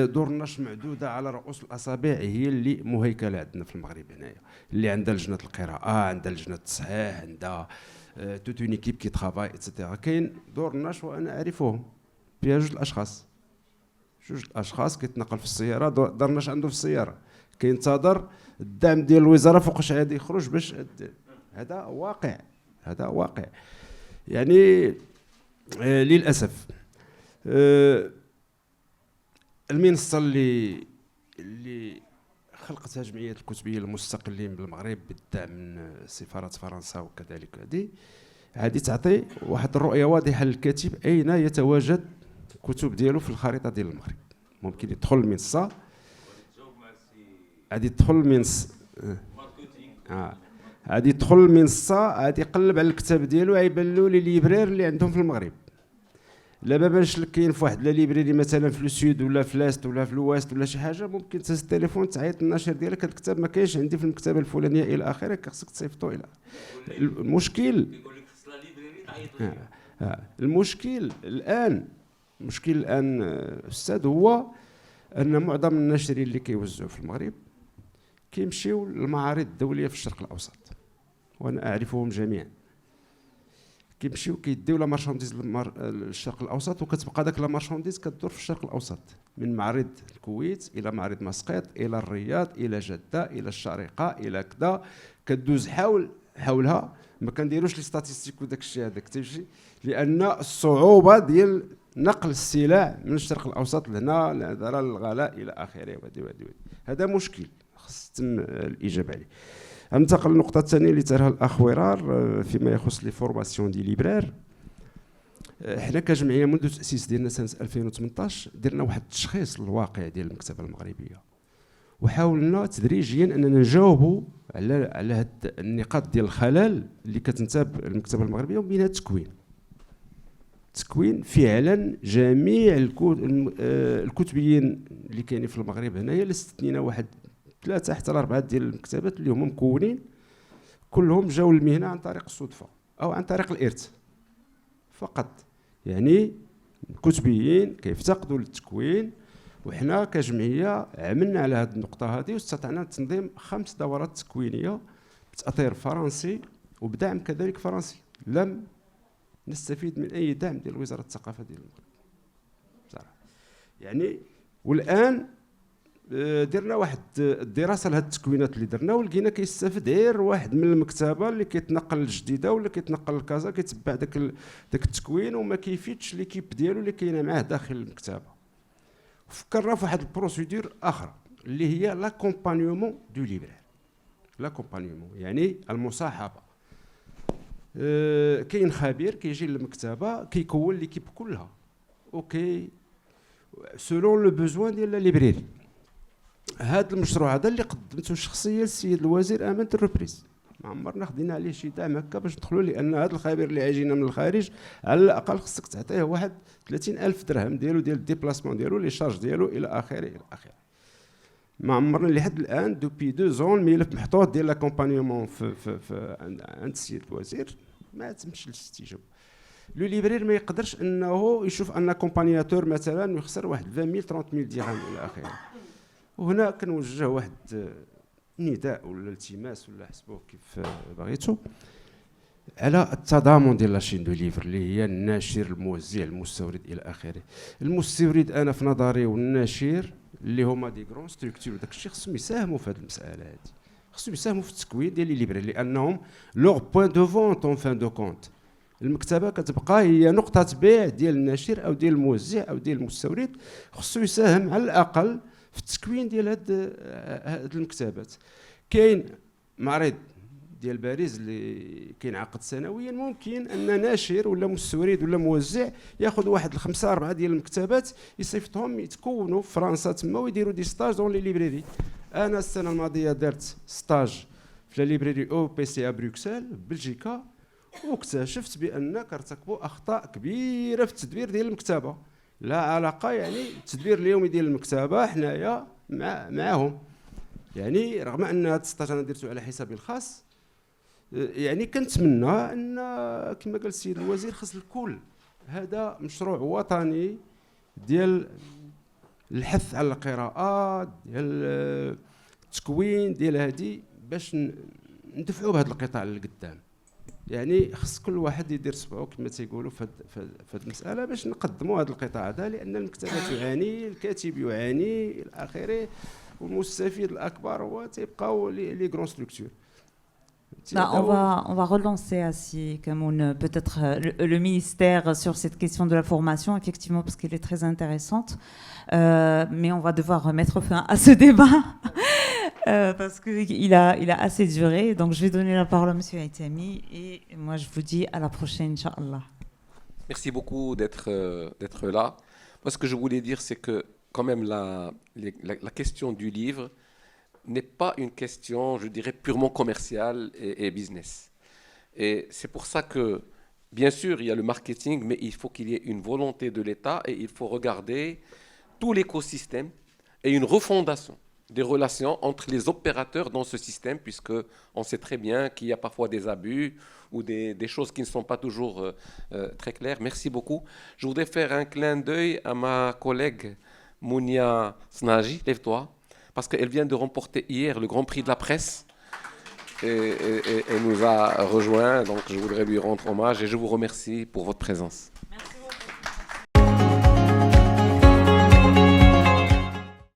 دور النشر معدودة على رؤوس الأصابع هي اللي مهيكلة عندنا في المغرب هنايا، اللي عندها لجنة القراءة، عندها لجنة التصحيح، عندها توت اون ايكيب كي ترافاي اتسيتيرا. كاين دور النشر وأنا أعرفهم فيها جوج الأشخاص كيتنقل في السيارة، دار النشر عنده في السيارة كينتظر الدعم ديال الوزاره فوقاش غادي يخرج باش هذا واقع يعني للاسف. المنصه اللي خلقتها جمعيه الكتبيه المستقلين بالمغرب بالدعم من سفاره فرنسا وكذلك هذه تعطي واحد الرؤيه واضحه للكاتب اين يتواجد الكتب ديالو في الخريطه ديال المغرب. ممكن يدخل المنصه، غادي يدخل المنصه غادي يدخل المنصه، غادي يقلب على الكتاب ديالو، غيبان له لي ليبرير اللي عندهم في المغرب. لا باباش كاين في واحد لا ليبريري مثلا في السود ولا في لاست ولا في الويست ولا شي حاجه، ممكن تهز التليفون تعيط للناشر ديالك هذا الكتاب ما كاينش عندي في المكتبه الفلانيه الى اخره، خاصك تصيفطو الى. المشكل الان استاذ هو ان معظم الناشرين اللي كيوزعوا في المغرب كيمشيو للمعارض الدوليه في الشرق الاوسط، وانا اعرفهم جميعا. كيمشيو كيديو لا مارشانديز للشرق الاوسط، وكتبقى داك لا مارشانديز كدور في الشرق الاوسط، من معرض الكويت الى معرض مسقط الى الرياض الى جده الى الشارقه الى كذا، كدوز حولها ما كنديروش لي ستاتيستيك وداك الشيء هذاك تمشي، لان الصعوبه ديال نقل السلع من الشرق الاوسط لهنا نظرا للغلاء الى اخره. هذا مشكل خص تم الاجابه عليه. انتقل للنقطه الثانيه اللي ترها الاخ ورار فيما يخص لي فورماسيون دي ليبرير. حنا كجمعيه منذ التاسيس ديالنا سنه 2018 درنا واحد التشخيص للواقع ديال المكتبه المغربيه، وحاولنا تدريجيا اننا نجاوبوا على هاد النقاط ديال الخلل اللي كتنتاب المكتبه المغربيه، ومنها التكوين فعلا جميع الكتبيين اللي كاينين في المغرب هنايا، اللي استثنينا واحد 3 حتى 4 ديال المكتبات اللي هما مكونين كلهم جاوا المهنه عن طريق الصدفه او عن طريق الارث فقط. يعني الكتبيين كيفتقدوا للتكوين، وحنا كجمعيه عملنا على هذه النقطه هذه، واستطعنا تنظيم 5 دورات تكوينيه بتاطير فرنسي وبدعم كذلك فرنسي. لم نستفيد من اي دعم ديال وزاره الثقافه ديال المغرب بصراحه. يعني والان درنا واحد الدراسه لهاد التكوينات اللي درنا، ولقينا كيستافد غير واحد من المكتبه اللي كيتنقل للجديده ولا كيتنقل لكازا كيتبع داك التكوين، وما كيفيدش ليكيب ديالو اللي كاينه معاه داخل المكتبه. فكرنا في واحد البروسيدور اخرى اللي هي لاكومبانيومون دو ليبرير. لاكومبانيومون يعني المصاحبه. كاين خبير كيجي للمكتبه كيكون ليكيب كلها اوكي سولون لو بوزوان ديال لا ليبريري. هذا المشروع هذا اللي قدمته شخصيا السيد الوزير امانه الروبريز، ما عمرنا خدينا عليه شي دعم هكا باش ندخلوا، لان هذا الخبير اللي عاجينا من الخارج على الاقل خصك تعطيه واحد 30,000 درهم ديالو ديال الديبلاسمون ديالو لي شارج ديالو الى اخره الى اخره. ما عمرنا لحد الان دوبي 2 زون الملف محطوط ديال لاكومبانيومون في عند السيد الوزير ما تمش الاستجابه. لو ليبرير ما يقدرش انه يشوف ان كومبانياتور مثلا يخسر واحد 20,000 30,000 درهم الى اخره. وهنا كنوجه واحد نداء ولا التماس ولا حسبوه كيف بغيتو على التضامن ديال لاشين دو ليفر اللي هي الناشر الموزع المستورد الى اخره. المستورد انا في نظري والناشر اللي هما دي غرون ستركتور داك الشيء خصهم يساهموا في هذه المساله هذه، خصهم يساهموا في التكوين ديال لي ليبرير، لانهم لوغ بوين دو فونت اون فان دو كونت. المكتبه كتبقى هي نقطه بيع ديال الناشر او ديال الموزع او ديال المستورد، خصو يساهم على الاقل في التكوين ديال هاد المكتبات. كاين معرض ديال باريس اللي كينعقد سنويا، ممكن ان ناشر ولا مستورد ولا موزع ياخذ واحد 5 4 ديال المكتبات يصيفطهم يتكونوا في فرنسا تما ويديروا دي ستاج دون لي ليبريري. انا السنه الماضيه درت ستاج في لا ليبريري او بي سي ا بروكسل بلجيكا، واكتشفت بان كارتكبوا اخطاء كبيره في التدبير ديال المكتبه، لا علاقه يعني التدبير اليومي ديال المكتبه حنايا معاهم. يعني رغم ان هذا الستاج انا درته على حسابي الخاص، يعني كنتمنى ان كما قال السيد الوزير خص الكل، هذا مشروع وطني ديال الحث على القراءه ديال التكوين ديال هذه باش ندفعوا بهذا القطاع للقدام. يعني خص كل واحد يدير صبعه كما تيقولوا في هذه المساله باش نقدموا هذا القطاع هذا، لان المكتبه تعاني، الكاتب يعاني الى اخره، والمستفيد الاكبر هو تيبقاو لي غرون ستركتور. On va relancer Assi Kamoun, peut-être le ministère sur cette question de la formation, effectivement, parce qu'elle est très intéressante. Mais on va devoir mettre fin à ce débat parce qu'il a assez duré. Donc je vais donner la parole à M. Aitami et moi je vous dis à la prochaine, Inch'Allah. Merci beaucoup d'être là. Moi, ce que je voulais dire, c'est que quand même la question du livre n'est pas une question, je dirais, purement commerciale et business. Et c'est pour ça que, bien sûr, il y a le marketing, mais il faut qu'il y ait une volonté de l'État et il faut regarder tout l'écosystème et une refondation des relations entre les opérateurs dans ce système, puisqu'on sait très bien qu'il y a parfois des abus ou des choses qui ne sont pas toujours très claires. Merci beaucoup. Je voudrais faire un clin d'œil à ma collègue Mounia Snaji. Lève-toi. Parce qu'elle vient de remporter hier le Grand Prix de la presse et nous a rejoints, donc je voudrais lui rendre hommage et je vous remercie pour votre présence.